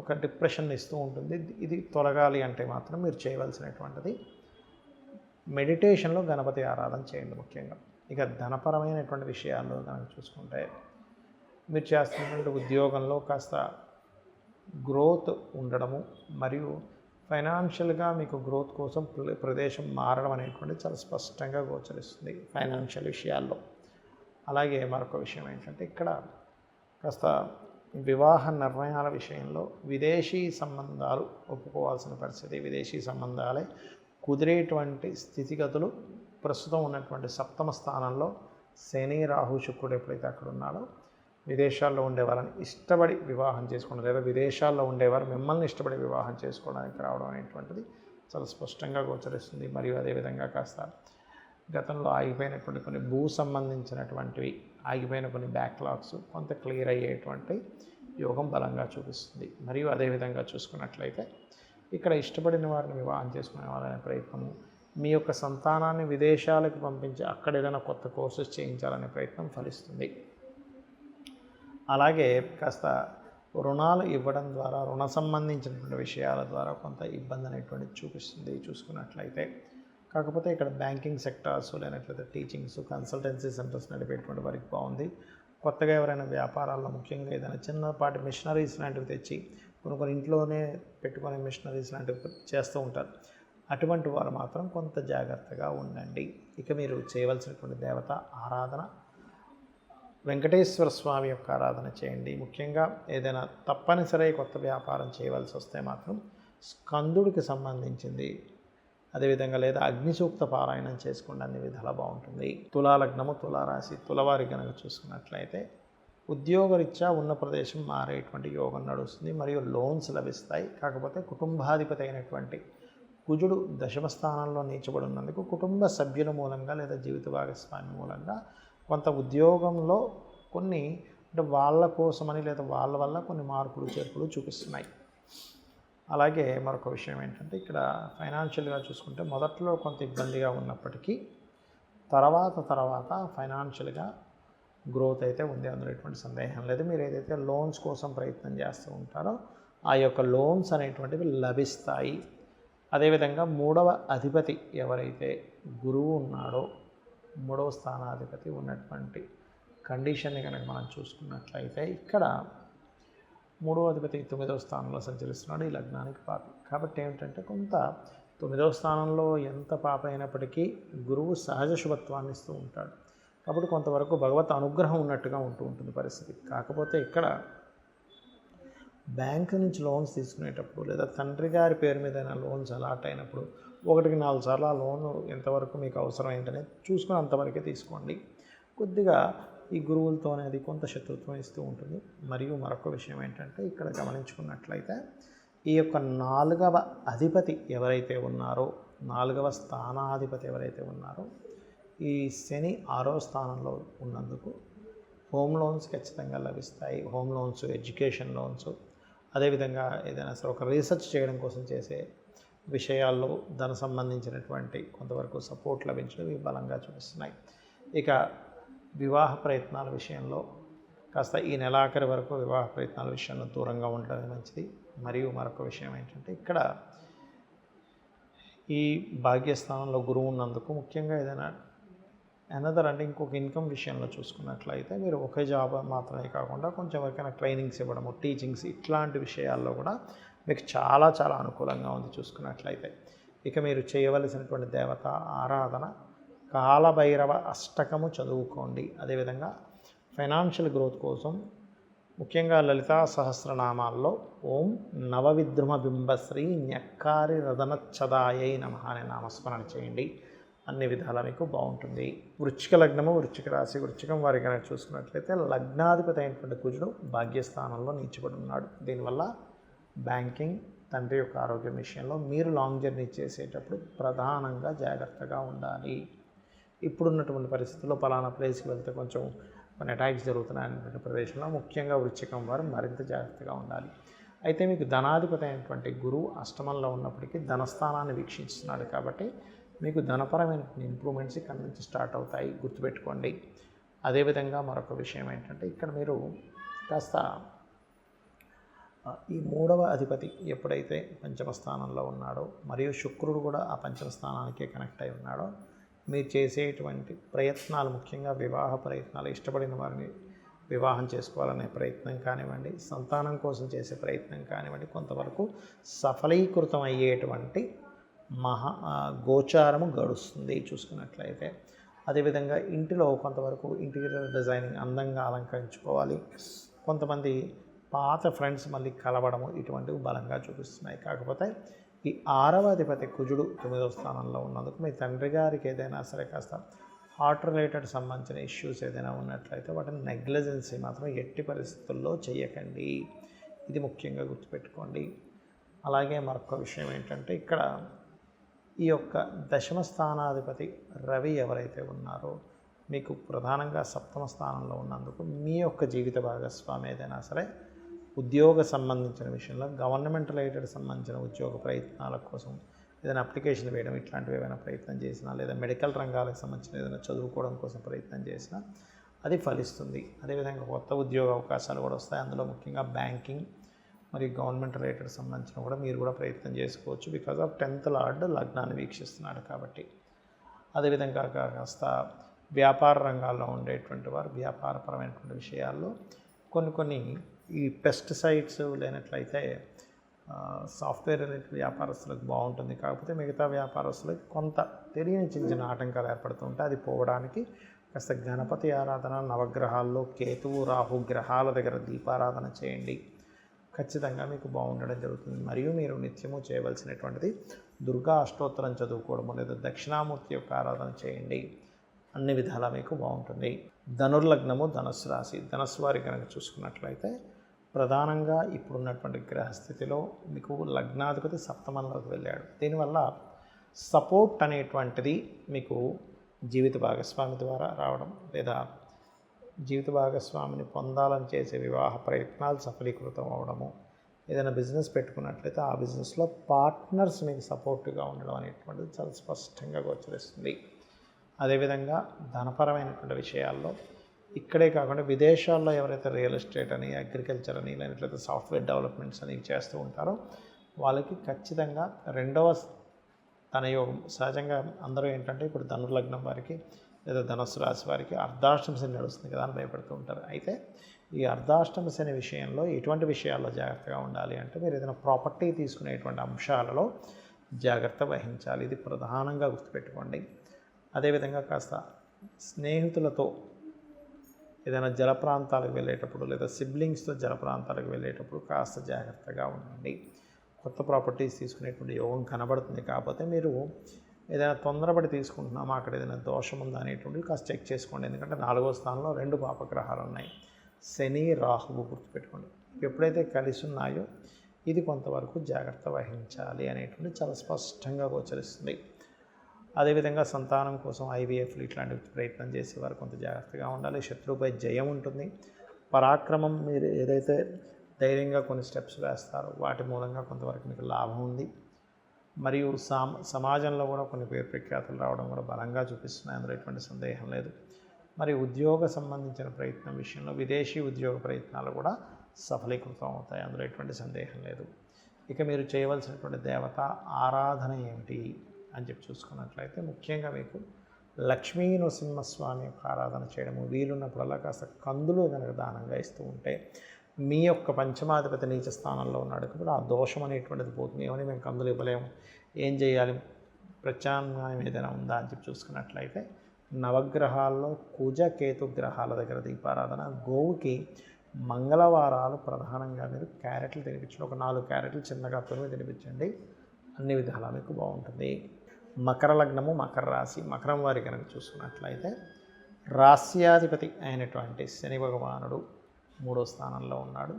ఒక డిప్రెషన్ ఇస్తూ ఉంటుంది. ఇది తొలగాలి అంటే మాత్రం మీరు చేయవలసినటువంటిది మెడిటేషన్లో గణపతి ఆరాధన చేయండి ముఖ్యంగా. ఇక ధనపరమైనటువంటి విషయాల్లో కనుక చూసుకుంటే, మీరు చేస్తున్నటువంటి ఉద్యోగంలో కాస్త గ్రోత్ ఉండడము, మరియు ఫైనాన్షియల్గా మీకు గ్రోత్ కోసం ప్రదేశం మారడం అనేటువంటి చాలా స్పష్టంగా గోచరిస్తుంది ఫైనాన్షియల్ విషయాల్లో. అలాగే మరొక విషయం ఏంటంటే, ఇక్కడ కాస్త వివాహ నిర్ణయాల విషయంలో విదేశీ సంబంధాలు ఒప్పుకోవాల్సిన పరిస్థితి, విదేశీ సంబంధాలే కుదిరేటువంటి స్థితిగతులు ప్రస్తుతం ఉన్నటువంటి సప్తమ స్థానంలో శని, రాహు, శుక్రుడు ఎప్పుడైతే అక్కడ ఉన్నాడో, విదేశాల్లో ఉండేవాళ్ళని ఇష్టపడి వివాహం చేసుకోవడం, లేదా విదేశాల్లో ఉండేవారు మిమ్మల్ని ఇష్టపడి వివాహం చేసుకోవడానికి రావడం అనేటువంటిది చాలా స్పష్టంగా గోచరిస్తుంది. మరియు అదేవిధంగా కాస్త గతంలో ఆగిపోయినటువంటి కొన్ని భూ సంబంధించినటువంటివి ఆగిపోయిన కొన్ని బ్యాక్లాగ్స్ కొంత క్లియర్ అయ్యేటువంటి యోగం బలంగా చూపిస్తుంది. మరియు అదేవిధంగా చూసుకున్నట్లయితే ఇక్కడ ఇష్టపడిన వారిని వివాహం చేసుకునే వాళ్ళనే ప్రయత్నము, మీ యొక్క సంతానాన్ని విదేశాలకు పంపించి అక్కడ ఏదైనా కొత్త కోర్సెస్ చేయించాలనే ప్రయత్నం ఫలిస్తుంది. అలాగే కాస్త రుణాలు ఇవ్వడం ద్వారా రుణ సంబంధించినటువంటి విషయాల ద్వారా కొంత ఇబ్బంది అనేటువంటిది చూపిస్తుంది చూసుకున్నట్లయితే. కాకపోతే ఇక్కడ బ్యాంకింగ్ సెక్టార్స్ లేనట్లయితే టీచింగ్స్, కన్సల్టెన్సీ సెంటర్స్ నడిపేటువంటి వారికి బాగుంది. కొత్తగా ఎవరైనా వ్యాపారాల్లో ముఖ్యంగా ఏదైనా చిన్నపాటి మిషనరీస్ లాంటివి తెచ్చి కొన్ని ఇంట్లోనే పెట్టుకునే మిషనరీస్ లాంటివి చేస్తూ ఉంటారు. అటువంటి వారు మాత్రం కొంత జాగ్రత్తగా ఉండండి. ఇక మీరు చేయవలసినటువంటి దేవత ఆరాధన వెంకటేశ్వర స్వామి యొక్క ఆరాధన చేయండి. ముఖ్యంగా ఏదైనా తప్పనిసరి కొత్త వ్యాపారం చేయవలసి వస్తే మాత్రం స్కందుడికి సంబంధించింది, అదేవిధంగా లేదా అగ్ని సూక్త పారాయణం చేసుకోండి, అన్ని విధాలా బాగుంటుంది. తులాలగ్నము, తులారాశి, తులవారి కనుక చూసుకున్నట్లయితే ఉద్యోగరీత్యా ఉన్న ప్రదేశం మారేటువంటి యోగం నడుస్తుంది మరియు లోన్స్ లభిస్తాయి. కాకపోతే కుటుంబాధిపతి అయినటువంటి కుజుడు దశమ స్థానంలో నీచబడి ఉన్నందుకు కుటుంబ సభ్యుల మూలంగా లేదా జీవిత భాగస్వామి మూలంగా కొంత ఉద్యోగంలో కొన్ని అంటే వాళ్ళ కోసమని లేదా వాళ్ళ వల్ల కొన్ని మార్పులు చేర్పులు చూపిస్తున్నాయి. అలాగే మరొక విషయం ఏంటంటే ఇక్కడ ఫైనాన్షియల్గా చూసుకుంటే మొదట్లో కొంత ఇబ్బందిగా ఉన్నప్పటికీ తర్వాత ఫైనాన్షియల్గా గ్రోత్ అయితే ఉంది, అందులో ఎటువంటి సందేహం లేదు. మీరు ఏదైతే లోన్స్ కోసం ప్రయత్నం చేస్తూ ఉంటారో ఆ యొక్క లోన్స్ అనేటువంటివి లభిస్తాయి. అదేవిధంగా మూడవ అధిపతి ఎవరైతే గురువు ఉన్నాడో, మూడవ స్థానాధిపతి ఉన్నటువంటి కండిషన్ని కనుక మనం చూసుకున్నట్లయితే ఇక్కడ మూడవ అధిపతి 9వ స్థానంలో సంచరిస్తున్నాడు, ఈ లగ్నానికి పాప. కాబట్టి ఏమిటంటే కొంత 9వ స్థానంలో ఎంత పాప అయినప్పటికీ గురువు సహజ శుభత్వాన్ని ఇస్తూ ఉంటాడు. కాబట్టి కొంతవరకు భగవత్ అనుగ్రహం ఉన్నట్టుగా ఉంటుంది పరిస్థితి. కాకపోతే ఇక్కడ బ్యాంకు నుంచి లోన్స్ తీసుకునేటప్పుడు లేదా తండ్రి గారి పేరు మీద లోన్స్ అలాట్ అయినప్పుడు 1-4 సార్లు ఆ లోను ఎంతవరకు మీకు అవసరం ఏంటనే చూసుకుని అంతవరకే తీసుకోండి. కొద్దిగా ఈ గురువులతో అనేది కొంత శత్రుత్వం ఇస్తూ ఉంటుంది. మరియు మరొక విషయం ఏంటంటే ఇక్కడ గమనించుకున్నట్లయితే ఈ యొక్క 4వ అధిపతి ఎవరైతే ఉన్నారో, 4వ స్థానాధిపతి ఎవరైతే ఉన్నారో ఈ శని 6వ స్థానంలో ఉన్నందుకు హోమ్ లోన్స్ ఖచ్చితంగా లభిస్తాయి. హోమ్ లోన్స్, ఎడ్యుకేషన్ లోన్స్, అదేవిధంగా ఏదైనా సరే ఒక రీసెర్చ్ చేయడం కోసం చేసే విషయాల్లో ధన సంబంధించినటువంటి కొంతవరకు సపోర్ట్ లభించడం ఇవి బలంగా చూపిస్తున్నాయి. ఇక వివాహ ప్రయత్నాల విషయంలో కాస్త ఈ నెలాఖరి వరకు వివాహ ప్రయత్నాల విషయంలో దూరంగా ఉండడమే మంచిది. మరియు మరొక విషయం ఏంటంటే ఇక్కడ ఈ భాగ్యస్థానంలో గురువు ఉన్నందుకు ముఖ్యంగా ఏదైనా అంటే ఇంకొక ఇన్కమ్ విషయంలో చూసుకున్నట్లయితే మీరు ఒకే జాబ్ మాత్రమే కాకుండా కొంచెం ఎవరికైనా ట్రైనింగ్స్ ఇవ్వడము, టీచింగ్స్, ఇట్లాంటి విషయాల్లో కూడా మీకు చాలా అనుకూలంగా ఉంది చూసుకున్నట్లయితే. ఇక మీరు చేయవలసినటువంటి దేవత ఆరాధన కాలభైరవ అష్టకము చదువుకోండి. అదేవిధంగా ఫైనాన్షియల్ గ్రోత్ కోసం ముఖ్యంగా లలితా సహస్రనామాల్లో ఓం నవవిద్రుమ బింబశ్రీ న్యక్కారి రదనచ్చదాయై నమః అనే నామస్మరణ చేయండి. అన్ని విధాలా మీకు బాగుంటుంది. వృశ్చిక లగ్నము, వృశ్చిక రాశి, వృశ్చికం వారి కనుక చూసుకున్నట్లయితే లగ్నాధిపతి అయినటువంటి కుజుడు భాగ్యస్థానంలో నీచబడి ఉన్నాడు. దీనివల్ల బ్యాంకింగ్, తండ్రి యొక్క ఆరోగ్యం విషయంలో మీరు లాంగ్ జర్నీ చేసేటప్పుడు ప్రధానంగా జాగ్రత్తగా ఉండాలి. ఇప్పుడున్నటువంటి పరిస్థితుల్లో పలానా ప్లేస్కి వెళ్తే కొంచెం కొన్ని అటాక్స్ జరుగుతున్నాయనేటువంటి ప్రదేశంలో ముఖ్యంగా వృశ్చికం వారు మరింత జాగ్రత్తగా ఉండాలి. అయితే మీకు ధనాధిపతి అయినటువంటి గురువు అష్టమంలో ఉన్నప్పటికీ ధనస్థానాన్ని వీక్షిస్తున్నాడు కాబట్టి మీకు ధనపరమైన ఇంప్రూవ్మెంట్స్ ఇక్కడ నుంచి స్టార్ట్ అవుతాయి, గుర్తుపెట్టుకోండి. అదేవిధంగా మరొక విషయం ఏంటంటే ఇక్కడ మీరు కాస్త ఈ మూడవ అధిపతి ఎప్పుడైతే పంచమ స్థానంలో ఉన్నాడో మరియు శుక్రుడు కూడా ఆ పంచమ స్థానానికే కనెక్ట్ అయి ఉన్నాడో మీరు చేసేటువంటి ప్రయత్నాలు, ముఖ్యంగా వివాహ ప్రయత్నాలు, ఇష్టపడిన వారిని వివాహం చేసుకోవాలనే ప్రయత్నం కానివ్వండి, సంతానం కోసం చేసే ప్రయత్నం కానివ్వండి, కొంతవరకు సఫలీకృతం అయ్యేటువంటి గోచారము గడుస్తుంది చూసుకున్నట్లయితే. అదేవిధంగా ఇంటిలో కొంతవరకు ఇంటీరియర్ డిజైనింగ్ అందంగా అలంకరించుకోవాలి. కొంతమంది పాత ఫ్రెండ్స్ మళ్ళీ కలవడము ఇటువంటివి బలంగా చూపిస్తున్నాయి. కాకపోతే ఈ 6వ అధిపతి కుజుడు 9వ స్థానంలో ఉన్నందుకు మీ తండ్రి గారికి ఏదైనా సరే కాస్త హార్ట్ రిలేటెడ్ సంబంధించిన ఇష్యూస్ ఏదైనా ఉన్నట్లయితే వాటిని నెగ్లిజెన్సీ మాత్రం ఎట్టి పరిస్థితుల్లో చేయకండి. ఇది ముఖ్యంగా గుర్తుపెట్టుకోండి. అలాగే మరొక విషయం ఏంటంటే ఇక్కడ ఈ యొక్క దశమ స్థానాధిపతి రవి ఎవరైతే ఉన్నారో మీకు ప్రధానంగా సప్తమ స్థానంలో ఉన్నందుకు మీ యొక్క జీవిత భాగస్వామి ఏదైనా సరే ఉద్యోగ సంబంధించిన విషయంలో గవర్నమెంట్ రిలేటెడ్ సంబంధించిన ఉద్యోగ ప్రయత్నాల కోసం ఏదైనా అప్లికేషన్ వేయడం ఇట్లాంటివి ఏమైనా ప్రయత్నం చేసినా, లేదా మెడికల్ రంగాలకు సంబంధించిన ఏదైనా చదువుకోవడం కోసం ప్రయత్నం చేసినా అది ఫలిస్తుంది. అదేవిధంగా కొత్త ఉద్యోగ అవకాశాలు కూడా వస్తాయి. అందులో ముఖ్యంగా బ్యాంకింగ్ మరియు గవర్నమెంట్ రిలేటెడ్ సంబంధించిన కూడా మీరు కూడా ప్రయత్నం చేసుకోవచ్చు. బికాజ్ ఆఫ్ 10th లార్డ్ లగ్నాన్ని వీక్షిస్తున్నాడు కాబట్టి. అదేవిధంగా కాస్త వ్యాపార రంగాల్లో ఉండేటువంటి వారు వ్యాపారపరమైనటువంటి విషయాల్లో కొన్ని ఈ పెస్టిసైడ్స్ లేనట్లయితే సాఫ్ట్వేర్ రిలేటెడ్ వ్యాపారస్తులకు బాగుంటుంది. కాకపోతే మిగతా వ్యాపారస్తులకు కొంత తెలియని చిన్న ఆటంకాలు ఏర్పడుతూ ఉంటాయి. అది పోవడానికి కాస్త గణపతి ఆరాధన, నవగ్రహాల్లో కేతువు రాహు గ్రహాల దగ్గర దీపారాధన చేయండి. ఖచ్చితంగా మీకు బాగుండడం జరుగుతుంది. మరియు మీరు నిత్యము చేయవలసినటువంటిది దుర్గా అష్టోత్తరం చదువుకోవడము లేదా దక్షిణామూర్తి యొక్క ఆరాధన చేయండి. అన్ని విధాలా మీకు బాగుంటుంది. ధనుర్లగ్నము ధనుస్సు రాశి. ధనుస్సు వారి కనుక చూసుకున్నట్లయితే ప్రధానంగా ఇప్పుడున్నటువంటి గ్రహస్థితిలో మీకు లగ్నాధిపతి సప్తమంలోకి వెళ్ళాడు. దీనివల్ల సపోర్ట్ అనేటువంటిది మీకు జీవిత భాగస్వామి ద్వారా రావడం, లేదా జీవిత భాగస్వామిని పొందాలని చేసే వివాహ ప్రయత్నాలు సఫలీకృతం అవ్వడము, ఏదైనా బిజినెస్ పెట్టుకున్నట్లయితే ఆ బిజినెస్లో పార్ట్నర్స్ మీకు సపోర్ట్గా ఉండడం అనేటువంటిది చాలా స్పష్టంగా గోచరిస్తుంది. అదేవిధంగా ధనపరమైనటువంటి విషయాల్లో ఇక్కడే కాకుండా విదేశాల్లో ఎవరైతే రియల్ ఎస్టేట్ అని, అగ్రికల్చర్ అని, లేనట్లయితే సాఫ్ట్వేర్ డెవలప్మెంట్స్ అని చేస్తూ ఉంటారో వాళ్ళకి ఖచ్చితంగా రెండవ ధనయోగం. సహజంగా అందరూ ఏంటంటే ఇప్పుడు ధనుర్లగ్నం వారికి లేదా ధనుస్సు రాశి వారికి అర్ధాష్టమ శని నడుస్తుంది కదా అని భయపడుతూ ఉంటారు. అయితే ఈ అర్ధాష్టమ శని విషయంలో ఎటువంటి విషయాల్లో జాగ్రత్తగా ఉండాలి అంటే మీరు ఏదైనా ప్రాపర్టీ తీసుకునేటువంటి అంశాలలో జాగ్రత్త వహించాలి. ఇది ప్రధానంగా గుర్తుపెట్టుకోండి. అదేవిధంగా కాస్త స్నేహితులతో ఏదైనా జల ప్రాంతాలకు వెళ్ళేటప్పుడు లేదా సిబ్లింగ్స్తో జల ప్రాంతాలకు వెళ్ళేటప్పుడు కాస్త జాగ్రత్తగా ఉండండి. కొత్త ప్రాపర్టీస్ తీసుకునేటువంటి యోగం కనబడుతుంది. కాకపోతే మీరు ఏదైనా తొందరపడి తీసుకుంటున్నామా, అక్కడ ఏదైనా దోషం ఉందా అనేటువంటిది కాస్త చెక్ చేసుకోండి. ఎందుకంటే 4వ స్థానంలో 2 పాపగ్రహాలు ఉన్నాయి, శని రాహువు. గుర్తుపెట్టుకోండి. ఎప్పుడైతే కలిసి ఉన్నాయో ఇది కొంతవరకు జాగ్రత్త వహించాలి అనేటువంటి చాలా స్పష్టంగా గోచరిస్తుంది. అదేవిధంగా సంతానం కోసం ఐవీఎఫ్లు ఇట్లాంటి ప్రయత్నం చేసేవారు కొంత జాగ్రత్తగా ఉండాలి. శత్రువుపై జయం ఉంటుంది. పరాక్రమం, మీరు ఏదైతే ధైర్యంగా కొన్ని స్టెప్స్ వేస్తారో వాటి మూలంగా కొంతవరకు మీకు లాభం ఉంది. మరియు సమాజంలో కూడా కొన్ని పేరు ప్రఖ్యాతులు రావడం కూడా బలంగా చూపిస్తున్నాయి. అందులో ఎటువంటి సందేహం లేదు. మరి ఉద్యోగ సంబంధించిన ప్రయత్నం విషయంలో విదేశీ ఉద్యోగ ప్రయత్నాలు కూడా సఫలీకృతం అవుతాయి. అందులో ఎటువంటి సందేహం లేదు. ఇక మీరు చేయవలసినటువంటి దేవత ఆరాధన ఏమిటి అని చెప్పి చూసుకున్నట్లయితే ముఖ్యంగా మీకు లక్ష్మీ నరసింహస్వామి యొక్క ఆరాధన చేయడము, వీలున్నప్పుడల్లా కాస్త కందులు కనుక దానంగా ఇస్తూ ఉంటే మీ యొక్క పంచమాధిపతి నీచ స్థానంలో ఉన్నాడు కాబట్టి ఆ దోషం అనేటువంటిది పోతుంది. ఏమని మేము కందులు ఇవ్వలేము, ఏం చేయాలి, ప్రత్యామ్నాయం ఏదైనా ఉందా అని చెప్పి చూసుకున్నట్లయితే నవగ్రహాల్లో కుజ కేతు గ్రహాల దగ్గర దీపారాధన, గోవుకి మంగళవారాలు ప్రధానంగా మీరు క్యారెట్లు తినిపించండి. ఒక 4 క్యారెట్లు చిన్నగా తురిమి తినిపించండి. అన్ని విధాలా మీకు బాగుంటుంది. మకర లగ్నము మకర రాశి. మకరం వారి కనుక చూసుకున్నట్లయితే రాస్యాధిపతి అయినటువంటి శని భగవానుడు 3వ స్థానంలో ఉన్నాడు.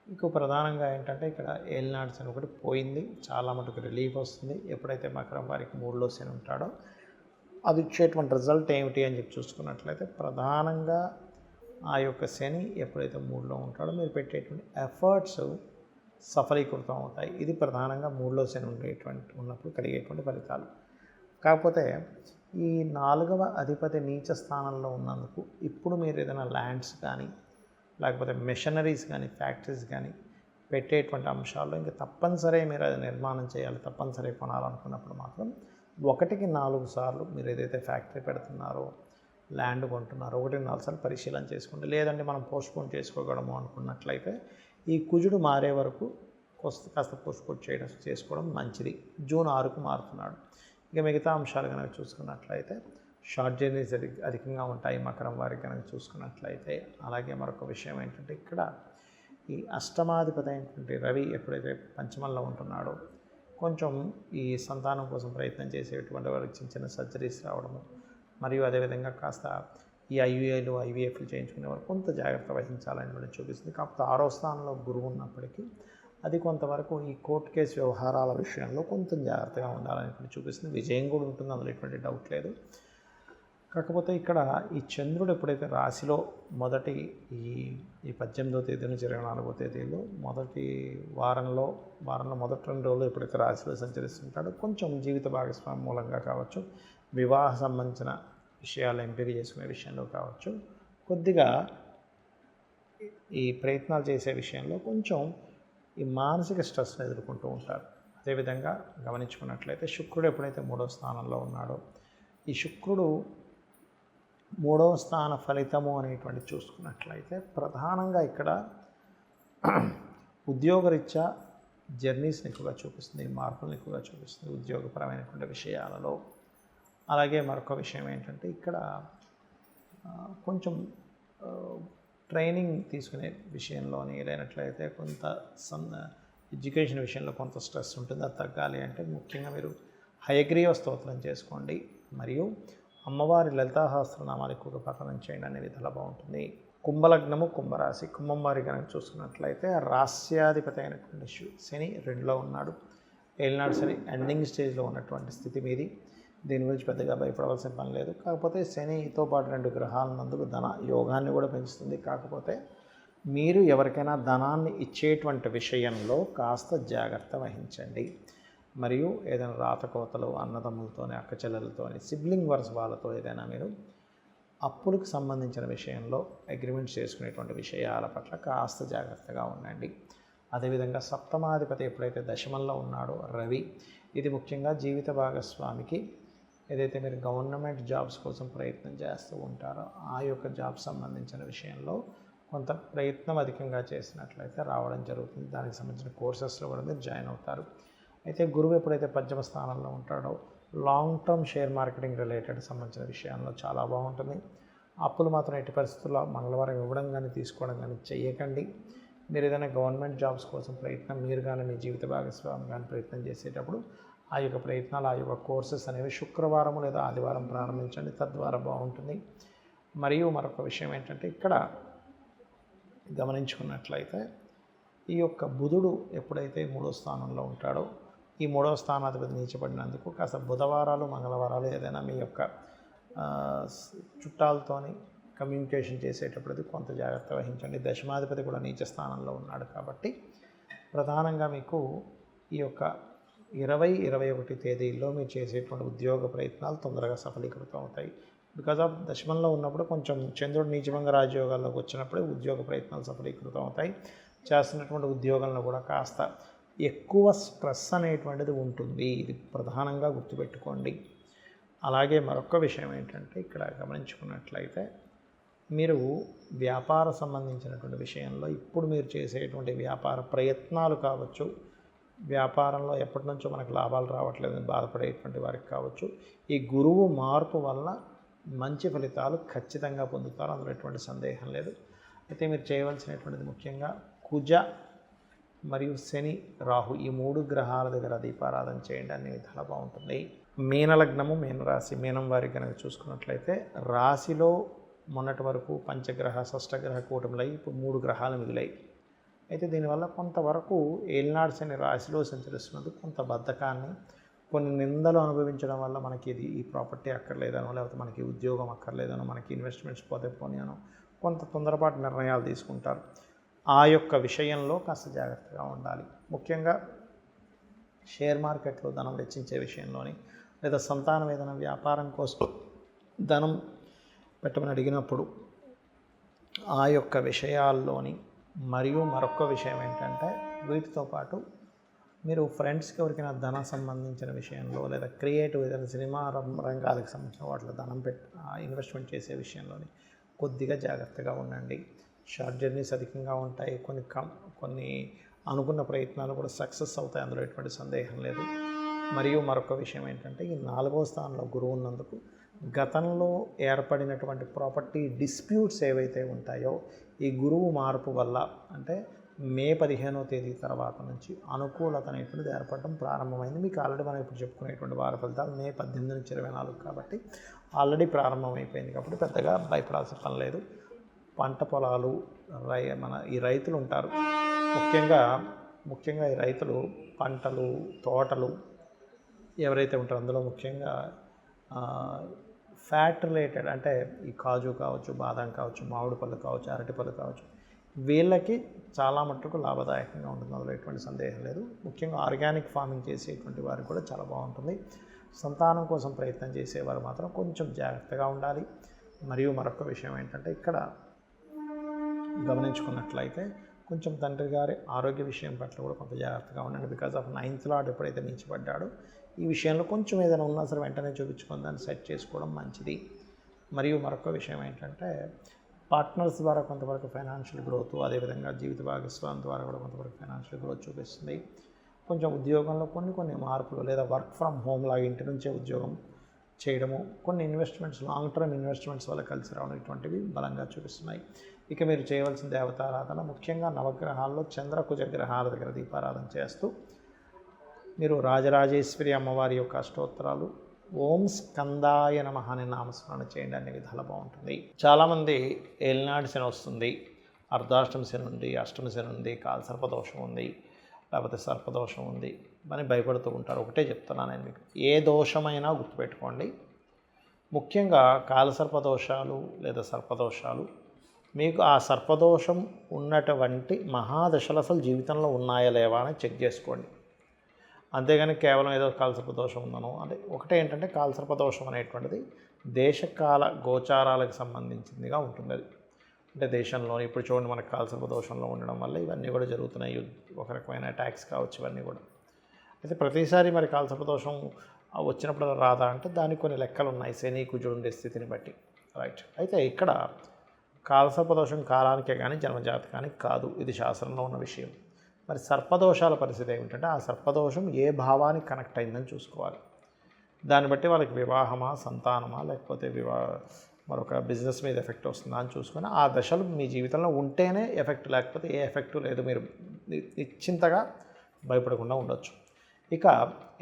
ఇంకో ప్రధానంగా ఏంటంటే ఇక్కడ ఏలినాడు శని ఒకటి పోయింది, చాలా మటుకు రిలీఫ్ వస్తుంది. ఎప్పుడైతే మకరం వారికి 3లో శని ఉంటాడో అది ఇచ్చేటువంటి రిజల్ట్ ఏమిటి అని చెప్పి చూసుకున్నట్లయితే ప్రధానంగా ఆ యొక్క శని ఎప్పుడైతే 3లో ఉంటాడో మీరు పెట్టేటువంటి ఎఫర్ట్స్ సఫలీకృతం అవుతాయి. ఇది ప్రధానంగా 3లో శని ఉన్నప్పుడు కలిగేటువంటి ఫలితాలు. కాకపోతే ఈ 4వ అధిపతి నీచ స్థానంలో ఉన్నందుకు ఇప్పుడు మీరు ఏదైనా ల్యాండ్స్ కానీ లేకపోతే మెషనరీస్ కానీ ఫ్యాక్టరీస్ కానీ పెట్టేటువంటి అంశాల్లో ఇంకా తప్పనిసరి మీరు అది నిర్మాణం చేయాలి, తప్పనిసరి కొనాలనుకున్నప్పుడు మాత్రం 1కి 4 సార్లు మీరు ఏదైతే ఫ్యాక్టరీ పెడుతున్నారో, ల్యాండ్ కొంటున్నారో 1కి 4 సార్లు పరిశీలన చేసుకోండి. లేదంటే మనం పోస్ట్పోన్ చేసుకోగలము అనుకున్నట్లయితే ఈ కుజుడు మారే వరకు కాస్త పోస్ట్పోన్ చేసుకోవడం మంచిది. జూన్ 6కు మారుతున్నాడు. ఇక మిగతా అంశాలు కనుక చూసుకున్నట్లయితే షార్ట్ జర్నీస్ అధికంగా ఉంటాయి మకరం వారికి కనుక చూసుకున్నట్లయితే. అలాగే మరొక విషయం ఏంటంటే ఇక్కడ ఈ అష్టమాధిపతి అయినటువంటి రవి ఎప్పుడైతే పంచమంలో ఉంటున్నాడో కొంచెం ఈ సంతానం కోసం ప్రయత్నం చేసేటువంటి వారికి చిన్న సర్జరీస్ రావడము, మరియు అదేవిధంగా కాస్త ఈ ఐవీఐలు ఐవీఎఫ్లు చేయించుకునే వారు కొంత జాగ్రత్త వహించాలని మనం చూపిస్తుంది. కాకపోతే 6వ స్థానంలో గురువు ఉన్నప్పటికీ అది కొంతవరకు ఈ కోర్టు కేసు వ్యవహారాల విషయంలో కొంచెం జాగ్రత్తగా ఉండాలని చూపిస్తుంది. విజయం కూడా ఉంటుంది, అందులో ఎటువంటి డౌట్ లేదు. కాకపోతే ఇక్కడ ఈ చంద్రుడు ఎప్పుడైతే రాశిలో మొదటి ఈ 18వ తేదీ నుంచి 24వ తేదీలో మొదటి వారంలో మొదటి 2 రోజులు ఎప్పుడైతే రాశిలో సంచరిస్తుంటాడో కొంచెం జీవిత భాగస్వామి మూలంగా కావచ్చు, వివాహ సంబంధించిన విషయాలు ఎంపిక చేసుకునే విషయంలో కావచ్చు, కొద్దిగా ఈ ప్రయత్నాలు చేసే విషయంలో కొంచెం ఈ మానసిక స్ట్రెస్ని ఎదుర్కొంటూ ఉంటారు. అదేవిధంగా గమనించుకున్నట్లయితే శుక్రుడు ఎప్పుడైతే 3వ స్థానంలో ఉన్నాడో, ఈ శుక్రుడు 3వ స్థాన ఫలితము అనేటువంటి చూసుకున్నట్లయితే ప్రధానంగా ఇక్కడ ఉద్యోగరీత్యా జర్నీస్ని ఎక్కువగా చూపిస్తుంది, మార్పులను ఎక్కువగా చూపిస్తుంది ఉద్యోగపరమైనటువంటి విషయాలలో. అలాగే మరొక విషయం ఏంటంటే ఇక్కడ కొంచెం ట్రైనింగ్ తీసుకునే విషయంలోని లేనట్లయితే కొంత ఎడ్యుకేషన్ విషయంలో కొంత స్ట్రెస్ ఉంటుంది. అది తగ్గాలి అంటే ముఖ్యంగా మీరు హయగ్రీవ స్తోత్రం చేసుకోండి, మరియు అమ్మవారి లలితా సహస్రనామాలు ఎక్కువగా పఠనం చేయండి, అనేది చాలా బాగుంటుంది. కుంభలగ్నము కుంభరాశి, కుంభం వారి కనుక చూసుకున్నట్లయితే రాస్యాధిపతి అయినటువంటి శని 2లో ఉన్నాడు. ఏలినాడు శని ఎండింగ్ స్టేజ్లో ఉన్నటువంటి స్థితి మీది. దీని గురించి పెద్దగా భయపడవలసిన పని లేదు. కాకపోతే శనితో పాటు 2 గ్రహాలన్నందుకు ధన యోగాన్ని కూడా పెంచుతుంది. కాకపోతే మీరు ఎవరికైనా ధనాన్ని ఇచ్చేటువంటి విషయంలో కాస్త జాగ్రత్త వహించండి. మరియు ఏదైనా రాతకోతలు అన్నదమ్ములతోని, అక్కచెల్లెలతోని, సిబ్లింగ్ వరుస వాళ్ళతో ఏదైనా మీరు అప్పులకు సంబంధించిన విషయంలో అగ్రిమెంట్స్ చేసుకునేటువంటి విషయాల పట్ల కాస్త జాగ్రత్తగా ఉండండి. అదేవిధంగా సప్తమాధిపతి ఎప్పుడైతే దశమంలో ఉన్నాడో రవి, ఇది ముఖ్యంగా జీవిత భాగస్వామికి ఏదైతే మీరు గవర్నమెంట్ జాబ్స్ కోసం ప్రయత్నం చేస్తూ ఉంటారో ఆ యొక్క జాబ్ సంబంధించిన విషయంలో కొంత ప్రయత్నం అధికంగా చేసినట్లయితే రావడం జరుగుతుంది. దానికి సంబంధించిన కోర్సెస్లో కూడా మీరు జాయిన్ అవుతారు. అయితే గురువు ఎప్పుడైతే 8వ స్థానంలో ఉంటాడో long term share marketing related సంబంధించిన విషయాల్లో చాలా బాగుంటుంది. అప్పులు మాత్రం ఎట్టి పరిస్థితుల్లో మంగళవారం ఇవ్వడం కానీ తీసుకోవడం కానీ చేయకండి. మీరు ఏదైనా గవర్నమెంట్ జాబ్స్ కోసం ప్రయత్నం మీరు కానీ మీ జీవిత భాగస్వామి కానీ ప్రయత్నం చేసేటప్పుడు ఆ యొక్క ప్రయత్నాలు, ఆ యొక్క కోర్సెస్ అనేవి శుక్రవారం లేదా ఆదివారం ప్రారంభించండి, తద్వారా బాగుంటుంది. మరియు మరొక విషయం ఏంటంటే ఇక్కడ గమనించుకున్నట్లయితే ఈ యొక్క బుధుడు ఎప్పుడైతే 3వ స్థానంలో ఉంటాడో, ఈ 3వ స్థానాధిపతి నీచపడినందుకు కాస్త బుధవారాలు మంగళవారాలు ఏదైనా మీ యొక్క చుట్టాలతోని కమ్యూనికేషన్ చేసేటప్పుడు కొంత జాగ్రత్త వహించండి. దశమాధిపతి కూడా నీచ స్థానంలో ఉన్నాడు కాబట్టి ప్రధానంగా మీకు ఈ యొక్క 20-21 తేదీల్లో మీరు చేసేటువంటి ఉద్యోగ ప్రయత్నాలు తొందరగా సఫలీకృతం అవుతాయి. బికాజ్ ఆఫ్ దశమంలో ఉన్నప్పుడు కొంచెం చంద్రుడు నీచభంగ రాజయోగాల్లోకి వచ్చినప్పుడే ఉద్యోగ ప్రయత్నాలు సఫలీకృతం అవుతాయి. చేస్తున్నటువంటి ఉద్యోగంలో కూడా కాస్త ఎక్కువ స్ట్రెస్ అనేటువంటిది ఉంటుంది, ఇది ప్రధానంగా గుర్తుపెట్టుకోండి. అలాగే మరొక విషయం ఏంటంటే ఇక్కడ గమనించుకున్నట్లయితే మీరు వ్యాపార సంబంధించినటువంటి విషయంలో ఇప్పుడు మీరు చేసేటువంటి వ్యాపార ప్రయత్నాలు కావచ్చు, వ్యాపారంలో ఎప్పటి నుంచో మనకు లాభాలు రావట్లేదని బాధపడేటువంటి వారికి కావచ్చు, ఈ గురువు మార్పు వల్ల మంచి ఫలితాలు ఖచ్చితంగా పొందుతారు, అందులో ఎటువంటి సందేహం లేదు. అయితే మీరు చేయవలసినటువంటిది ముఖ్యంగా కుజ మరియు శని రాహు ఈ 3 గ్రహాల దగ్గర దీపారాధన చేయండి, అన్ని విధాలా బాగుంటుంది. మీనలగ్నము మీనరాశి, మీనం వారి కనుక చూసుకున్నట్లయితే రాశిలో మొన్నటి వరకు పంచగ్రహ షష్టగ్రహ కూటములై ఇప్పుడు 3 గ్రహాలు మిగిలాయి. అయితే దీనివల్ల కొంతవరకు ఏలినాడు శని రాశిలో సంచరిస్తున్నందుకు కొంత బద్ధకాన్ని, కొన్ని నిందలు అనుభవించడం వల్ల మనకి ఈ ప్రాపర్టీ అక్కర్లేదనో, లేకపోతే మనకి ఉద్యోగం అక్కర్లేదనో, మనకి ఇన్వెస్ట్మెంట్స్ పోతే పోనీనో కొంత తొందరపాటు నిర్ణయాలు తీసుకుంటారు. ఆ యొక్క విషయంలో కాస్త జాగ్రత్తగా ఉండాలి. ముఖ్యంగా షేర్ మార్కెట్లో ధనం వెచ్చించే విషయంలోని, లేదా సంతానం ఏదైనా వ్యాపారం కోసం ధనం పెట్టమని అడిగినప్పుడు ఆ యొక్క విషయాల్లోని, మరియు మరొక విషయం ఏంటంటే వీటితో పాటు మీరు ఫ్రెండ్స్కి ఎవరికైనా ధనం సంబంధించిన విషయంలో, లేదా క్రియేటివ్ ఏదైనా సినిమా రంగాలకు సంబంధించిన వాటిలో ధనం ఇన్వెస్ట్మెంట్ చేసే విషయంలోని కొద్దిగా జాగ్రత్తగా ఉండండి. షార్ట్ జర్నీస్ అధికంగా ఉంటాయి, కొన్ని అనుకున్న ప్రయత్నాలు కూడా సక్సెస్ అవుతాయి, అందులో ఎటువంటి సందేహం లేదు. మరియు మరొక విషయం ఏంటంటే ఈ 4వ స్థానంలో గురువు ఉన్నందుకు గతంలో ఏర్పడినటువంటి ప్రాపర్టీ డిస్ప్యూట్స్ ఏవైతే ఉంటాయో ఈ గురువు మార్పు వల్ల, అంటే మే 15వ తేదీ తర్వాత నుంచి అనుకూలత అనేటువంటిది ఏర్పడడం ప్రారంభమైంది. మీకు ఆల్రెడీ మనం ఇప్పుడు చెప్పుకునేటువంటి వార ఫలితాలు మే 18 నుంచి 24 కాబట్టి ఆల్రెడీ ప్రారంభమైపోయింది, కాబట్టి పెద్దగా భయపడాల్సిన పని లేదు. పంట పొలాలు ఈ రైతులు ఉంటారు, ముఖ్యంగా ముఖ్యంగా ఈ రైతులు పంటలు, తోటలు ఎవరైతే ఉంటారో అందులో ముఖ్యంగా ఫ్యాట్ రిలేటెడ్ అంటే ఈ కాజు కావచ్చు, బాదం కావచ్చు, మామిడి పళ్ళు కావచ్చు, అరటి పళ్ళు కావచ్చు, వీళ్ళకి చాలా మట్టుకు లాభదాయకంగా ఉంటుంది, అందులో ఎటువంటి సందేహం లేదు. ముఖ్యంగా ఆర్గానిక్ ఫార్మింగ్ చేసేటువంటి వారికి కూడా చాలా బాగుంటుంది. సంతానం కోసం ప్రయత్నం చేసేవారు మాత్రం కొంచెం జాగ్రత్తగా ఉండాలి. మరియు మరొక విషయం ఏంటంటే ఇక్కడ గమనించుకున్నట్లయితే కొంచెం తండ్రి గారి ఆరోగ్య విషయం పట్ల కూడా కొంత జాగ్రత్తగా ఉండండి. బికాజ్ ఆఫ్ 9th లార్డ్ ఎప్పుడైతే మించిపడ్డాడో ఈ విషయంలో కొంచెం ఏదైనా ఉన్నా సరే వెంటనే చూపించుకొని దాన్ని సెట్ చేసుకోవడం మంచిది. మరియు మరొక విషయం ఏంటంటే పార్ట్నర్స్ ద్వారా కొంతవరకు ఫైనాన్షియల్ గ్రోత్, అదేవిధంగా జీవిత భాగస్వామి ద్వారా కూడా కొంతవరకు ఫైనాన్షియల్ గ్రోత్ చూపిస్తుంది. కొంచెం ఉద్యోగంలో కొన్ని మార్పులు లేదా వర్క్ ఫ్రమ్ హోమ్ లాగా ఇంటి నుంచే ఉద్యోగం చేయడము, కొన్ని ఇన్వెస్ట్మెంట్స్, లాంగ్ టర్మ్ ఇన్వెస్ట్మెంట్స్ వల్ల కలిసి రావడం, ఇటువంటివి బలంగా చూపిస్తున్నాయి. ఇక మీరు చేయవలసిన దేవతారాధన ముఖ్యంగా నవగ్రహాల్లో చంద్రకుజ గ్రహాల దగ్గర దీపారాధన చేస్తూ మీరు రాజరాజేశ్వరి అమ్మవారి యొక్క అష్టోత్తరాలు ఓం స్కందాయ నమః అనే నామస్మరణ చేయండి, అనే విధాలు బాగుంటుంది. చాలామంది ఏలినాడు శని వస్తుంది, అర్ధాష్టమి శని ఉంది, అష్టమి శని ఉంది, కాలసర్పదోషం ఉంది, లేకపోతే సర్పదోషం ఉంది అని భయపడుతూ ఉంటారు. ఒకటే చెప్తున్నాను నేను మీకు, ఏ దోషమైనా గుర్తుపెట్టుకోండి. ముఖ్యంగా కాలసర్పదోషాలు లేదా సర్పదోషాలు మీకు ఆ సర్పదోషం ఉన్నటువంటి మహాదశలు అసలు జీవితంలో ఉన్నాయా లేవా అని చెక్ చేసుకోండి. అంతేగాని కేవలం ఏదో కాలసర్పదోషం ఉందనో, అంటే ఒకటే ఏంటంటే కాలసర్పదోషం అనేటువంటిది దేశకాల గోచారాలకు సంబంధించిందిగా ఉంటుంది. అది అంటే దేశంలో ఇప్పుడు చూడండి మనకు కాలసర్పదోషంలో ఉండడం వల్ల ఇవన్నీ కూడా జరుగుతున్నాయి, ఒక రకమైన అటాక్స్ కావచ్చు ఇవన్నీ కూడా. అయితే ప్రతిసారి మరి కాలసర్పదోషం వచ్చినప్పుడు రాదా అంటే దానికి కొన్ని లెక్కలు ఉన్నాయి, శని కుజుడు ఉండే స్థితిని బట్టి, రైట్. అయితే ఇక్కడ కాలసర్పదోషం కాలానికే కానీ జన్మజాతకానికి కాదు, ఇది శాస్త్రంలో ఉన్న విషయం. మరి సర్పదోషాల పరిస్థితి ఏమిటంటే ఆ సర్పదోషం ఏ భావానికి కనెక్ట్ అయిందని చూసుకోవాలి. దాన్ని బట్టి వాళ్ళకి వివాహమా, సంతానమా, లేకపోతే మరొక బిజినెస్ మీద ఎఫెక్ట్ వస్తుందా అని చూసుకొని ఆ దశలు మీ జీవితంలో ఉంటేనే ఎఫెక్ట్, లేకపోతే ఏ ఎఫెక్టు లేదు, మీరు నిశ్చింతగా భయపడకుండా ఉండొచ్చు. ఇక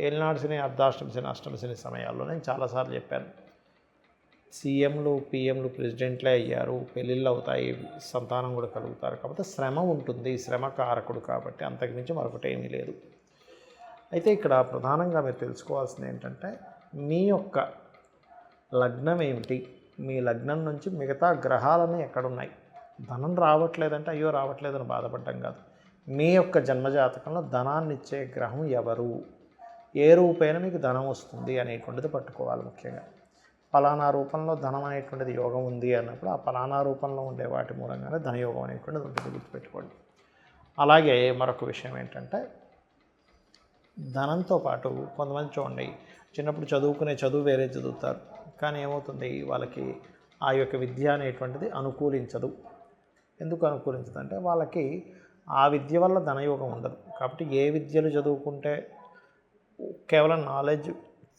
ఏలినాడు శని, అర్ధాష్టమి శని, అష్టమి శని సమయాల్లో నేను చాలాసార్లు చెప్పాను, సీఎంలు, పిఎంలు, ప్రెసిడెంట్లే అయ్యారు, పెళ్ళిళ్ళు అవుతాయి, సంతానం కూడా కలుగుతారు. కాబట్టి శ్రమ ఉంటుంది, శ్రమ కారకుడు కాబట్టి అంతకుమించి మరొకటి ఏమీ లేదు. అయితే ఇక్కడ ప్రధానంగా మీరు తెలుసుకోవాల్సింది ఏంటంటే మీ యొక్క లగ్నం ఏమిటి, మీ లగ్నం నుంచి మిగతా గ్రహాలన్నీ ఎక్కడున్నాయి. ధనం రావట్లేదంటే అయ్యో రావట్లేదని బాధపడడం కాదు, మీ యొక్క జన్మజాతకంలో ధనాన్ని ఇచ్చే గ్రహం ఎవరు, ఏ రూపేణ మీకు ధనం వస్తుంది అనేటువంటిది పట్టుకోవాలి. ముఖ్యంగా ఫలానా రూపంలో ధనం అనేటువంటిది యోగం ఉంది అన్నప్పుడు ఆ ఫలానా రూపంలో ఉండే వాటి మూలంగానే ధనయోగం అనేటువంటిది ఉంటుంది, గుర్తుపెట్టుకోండి. అలాగే మరొక విషయం ఏంటంటే ధనంతో పాటు కొంతమంది చూడండి చిన్నప్పుడు చదువుకునే చదువు వేరే చదువుతారు, కానీ ఏమవుతుంది వాళ్ళకి ఆ యొక్క విద్య అనేటువంటిది అనుకూలించదు. ఎందుకు అనుకూలించదు అంటే వాళ్ళకి ఆ విద్య వల్ల ధనయోగం ఉండదు. కాబట్టి ఏ విద్యలు చదువుకుంటే కేవలం నాలెడ్జ్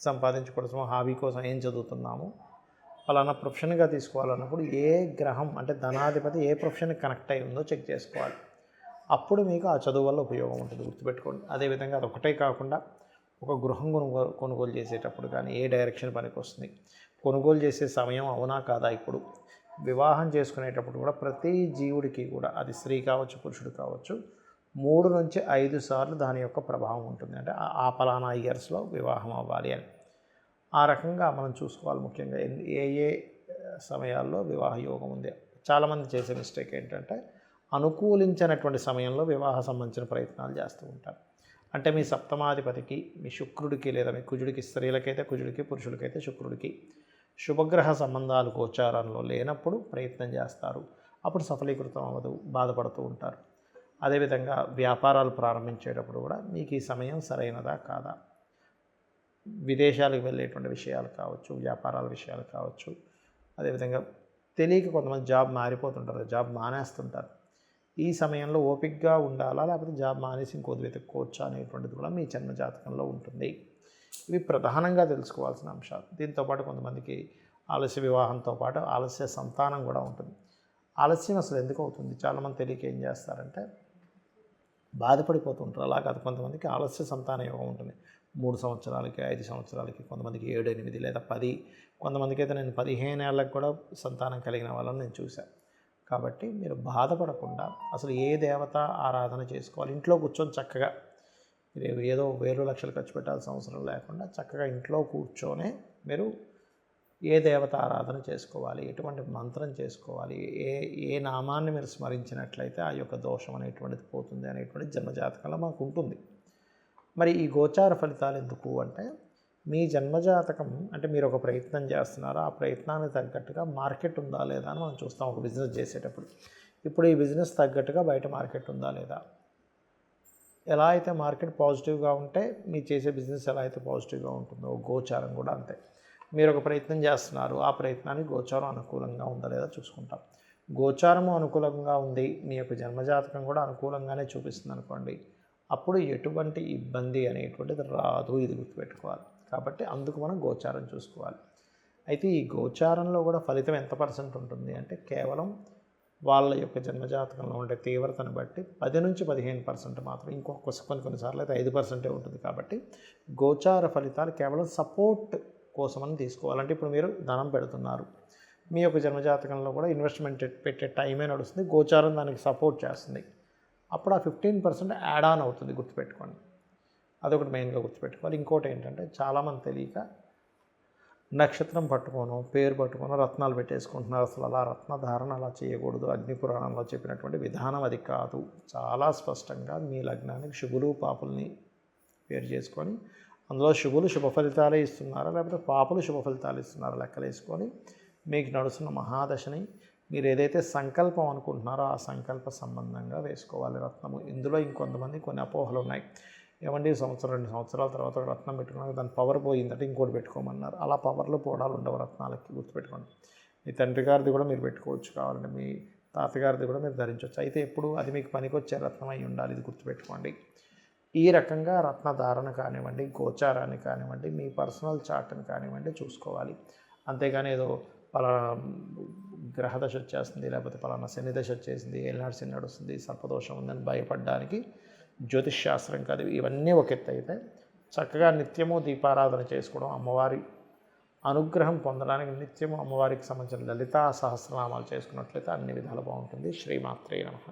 సంపాదించుకోవడం, హాబీ కోసం ఏం చదువుతున్నాము, ఫలానా ప్రొఫెషన్గా తీసుకోవాలన్నప్పుడు ఏ గ్రహం అంటే ధనాధిపతి ఏ ప్రొఫెషన్కి కనెక్ట్ అయి ఉందో చెక్ చేసుకోవాలి. అప్పుడు మీకు ఆ చదువు వల్ల ఉపయోగం ఉంటుంది, గుర్తుపెట్టుకోండి. అదేవిధంగా అది ఒకటే కాకుండా ఒక గృహం కొనుగోలు చేసేటప్పుడు కానీ ఏ డైరెక్షన్ పనికి వస్తుంది, కొనుగోలు చేసే సమయం అవునా కాదా, ఇప్పుడు వివాహం చేసుకునేటప్పుడు కూడా ప్రతి జీవుడికి కూడా అది స్త్రీ కావచ్చు, పురుషుడు కావచ్చు, 3 నుంచి 5 సార్లు దాని యొక్క ప్రభావం ఉంటుంది. అంటే ఆ పలానా ఇయర్స్లో వివాహం అవ్వాలి అని ఆ రకంగా మనం చూసుకోవాలి. ముఖ్యంగా ఏ సమయాల్లో వివాహ యోగం ఉంది. చాలామంది చేసే మిస్టేక్ ఏంటంటే అనుకూలించినటువంటి సమయంలో వివాహ సంబంధించిన ప్రయత్నాలు చేస్తూ ఉంటారు. అంటే మీ సప్తమాధిపతికి, మీ శుక్రుడికి లేదా మీ కుజుడికి, స్త్రీలకైతే కుజుడికి, పురుషులకైతే శుక్రుడికి శుభగ్రహ సంబంధాలు గోచారంలో లేనప్పుడు ప్రయత్నం చేస్తారు, అప్పుడు సఫలీకృతం అవ్వదు, బాధపడుతూ ఉంటారు. అదేవిధంగా వ్యాపారాలు ప్రారంభించేటప్పుడు కూడా మీకు ఈ సమయం సరైనదా కాదా, విదేశాలకు వెళ్ళేటువంటి విషయాలు కావచ్చు, వ్యాపారాల విషయాలు కావచ్చు, అదేవిధంగా తెలియక కొంతమంది జాబ్ మారిపోతుంటారు, జాబ్ మానేస్తుంటారు. ఈ సమయంలో ఓపికగా ఉండాలా, లేకపోతే జాబ్ మానేసి ఇంకోది వెతుక్కోవచ్చా అనేటువంటిది కూడా మీ జన్మ జాతకంలో ఉంటుంది. ఇవి ప్రధానంగా తెలుసుకోవాల్సిన అంశాలు. దీంతోపాటు కొంతమందికి ఆలస్య వివాహంతో పాటు ఆలస్య సంతానం కూడా ఉంటుంది. ఆలస్యం అసలు ఎందుకు అవుతుంది, చాలామంది తెలియక ఏం చేస్తారంటే బాధపడిపోతుంటారు. అలా కాదు, కొంతమందికి ఆలస్య సంతాన యోగం ఉంటుంది. 3 సంవత్సరాలకి, 5 సంవత్సరాలకి, కొంతమందికి 7, 8 లేదా 10, కొంతమందికి అయితే నేను 15 ఏళ్ళకి కూడా సంతానం కలిగిన వాళ్ళని నేను చూశాను. కాబట్టి మీరు బాధపడకుండా అసలు ఏ దేవత ఆరాధన చేసుకోవాలి, ఇంట్లో కూర్చొని చక్కగా మీరు ఏదో వేలు లక్షలు ఖర్చు పెట్టాల్సిన అవసరం లేకుండా చక్కగా ఇంట్లో కూర్చొనే మీరు ఏ దేవత ఆరాధన చేసుకోవాలి, ఎటువంటి మంత్రం చేసుకోవాలి, ఏ నామాన్ని మీరు స్మరించినట్లయితే ఆ యొక్క దోషం అనేటువంటిది పోతుంది అనేటువంటి జన్మజాతకంలో మాకు ఉంటుంది. మరి ఈ గోచార ఫలితాలు ఎందుకు అంటే, మీ జన్మజాతకం అంటే మీరు ఒక ప్రయత్నం చేస్తున్నారో ఆ ప్రయత్నానికి తగ్గట్టుగా మార్కెట్ ఉందా లేదా అని మనం చూస్తాం ఒక బిజినెస్ చేసేటప్పుడు. ఇప్పుడు ఈ బిజినెస్ తగ్గట్టుగా బయట మార్కెట్ ఉందా లేదా, ఎలా అయితే మార్కెట్ పాజిటివ్గా ఉంటే మీరు చేసే బిజినెస్ ఎలా అయితే పాజిటివ్గా ఉంటుందో గోచారం కూడా అంతే. మీరు ఒక ప్రయత్నం చేస్తున్నారు, ఆ ప్రయత్నానికి గోచారం అనుకూలంగా ఉందా లేదా చూసుకుంటాం. గోచారము అనుకూలంగా ఉంది, మీ యొక్క జన్మజాతకం కూడా అనుకూలంగానే చూపిస్తుంది అనుకోండి, అప్పుడు ఎటువంటి ఇబ్బంది అనేటువంటిది రాదు, ఇది గుర్తుపెట్టుకోవాలి. కాబట్టి అందుకు మనం గోచారం చూసుకోవాలి. అయితే ఈ గోచారంలో కూడా ఫలితం ఎంత పర్సెంట్ ఉంటుంది అంటే, కేవలం వాళ్ళ యొక్క జన్మజాతకంలో ఉండే తీవ్రతను బట్టి 10 నుంచి 15% మాత్రం, కొన్నిసార్లు అయితే 5% ఉంటుంది. కాబట్టి గోచార ఫలితాలు కేవలం సపోర్ట్ కోసమని తీసుకోవాలంటే, ఇప్పుడు మీరు ధనం పెడుతున్నారు, మీ యొక్క జన్మజాతకంలో కూడా ఇన్వెస్ట్మెంట్ పెట్టే టైమే నడుస్తుంది, గోచారం దానికి సపోర్ట్ చేస్తుంది, అప్పుడు ఆ 15% యాడ్ ఆన్ అవుతుంది, గుర్తుపెట్టుకోండి. అదొకటి మెయిన్గా గుర్తుపెట్టుకోవాలి. ఇంకోటి ఏంటంటే, చాలామంది తెలియక నక్షత్రం పట్టుకోను, పేరు పట్టుకోను రత్నాలు పెట్టేసుకుంటున్నారు. అసలు అలా రత్నధారణ అలా చేయకూడదు. అగ్ని పురాణంలో చెప్పినటువంటి విధానం అది కాదు. చాలా స్పష్టంగా మీ లగ్నానికి శుభులు పాపుల్ని పేరు చేసుకొని, అందులో శుభులు శుభ ఫలితాలే ఇస్తున్నారా లేకపోతే పాపులు శుభ ఫలితాలు ఇస్తున్నారా లెక్కలేసుకొని, మీకు నడుస్తున్న మహాదశని మీరు ఏదైతే సంకల్పం అనుకుంటున్నారో ఆ సంకల్ప సంబంధంగా వేసుకోవాలి రత్నము. ఇందులో ఇంకొంతమంది కొన్ని అపోహలు ఉన్నాయి. ఏమండి 1 సంవత్సరం 2 సంవత్సరాల తర్వాత రత్నం పెట్టుకున్నాక దాని పవర్ పోయిందంటే ఇంకోటి పెట్టుకోమన్నారు. అలా పవర్లు పోవడాలు ఉండవు రత్నాలకి, గుర్తుపెట్టుకోండి. మీ తండ్రి గారిది కూడా మీరు పెట్టుకోవచ్చు, కావాలంటే మీ తాతగారిది కూడా మీరు ధరించవచ్చు. అయితే ఎప్పుడు అది మీకు పనికొచ్చే రత్నం అయి ఉండాలి, ఇది గుర్తుపెట్టుకోండి. ఈ రకంగా రత్నధారణ కానివ్వండి, గోచారాన్ని కానివ్వండి, మీ పర్సనల్ చార్ట్ని కానివ్వండి చూసుకోవాలి. అంతేగాని ఏదో పలానా గ్రహదశ వచ్చేస్తుంది, లేకపోతే పలానా శని దశ వచ్చేసింది, ఏలినాడు శని నడుస్తుంది, సర్పదోషం ఉందని భయపడడానికి జ్యోతిష్ శాస్త్రం కాదు. ఇవన్నీ ఒక ఎత్తు అయితే, చక్కగా నిత్యము దీపారాధన చేసుకోవడం, అమ్మవారి అనుగ్రహం పొందడానికి నిత్యము అమ్మవారికి సంబంధించిన లలితా సహస్రనామాలు చేసుకున్నట్లయితే అన్ని విధాలు బాగుంటుంది. శ్రీమాత్రే నమః.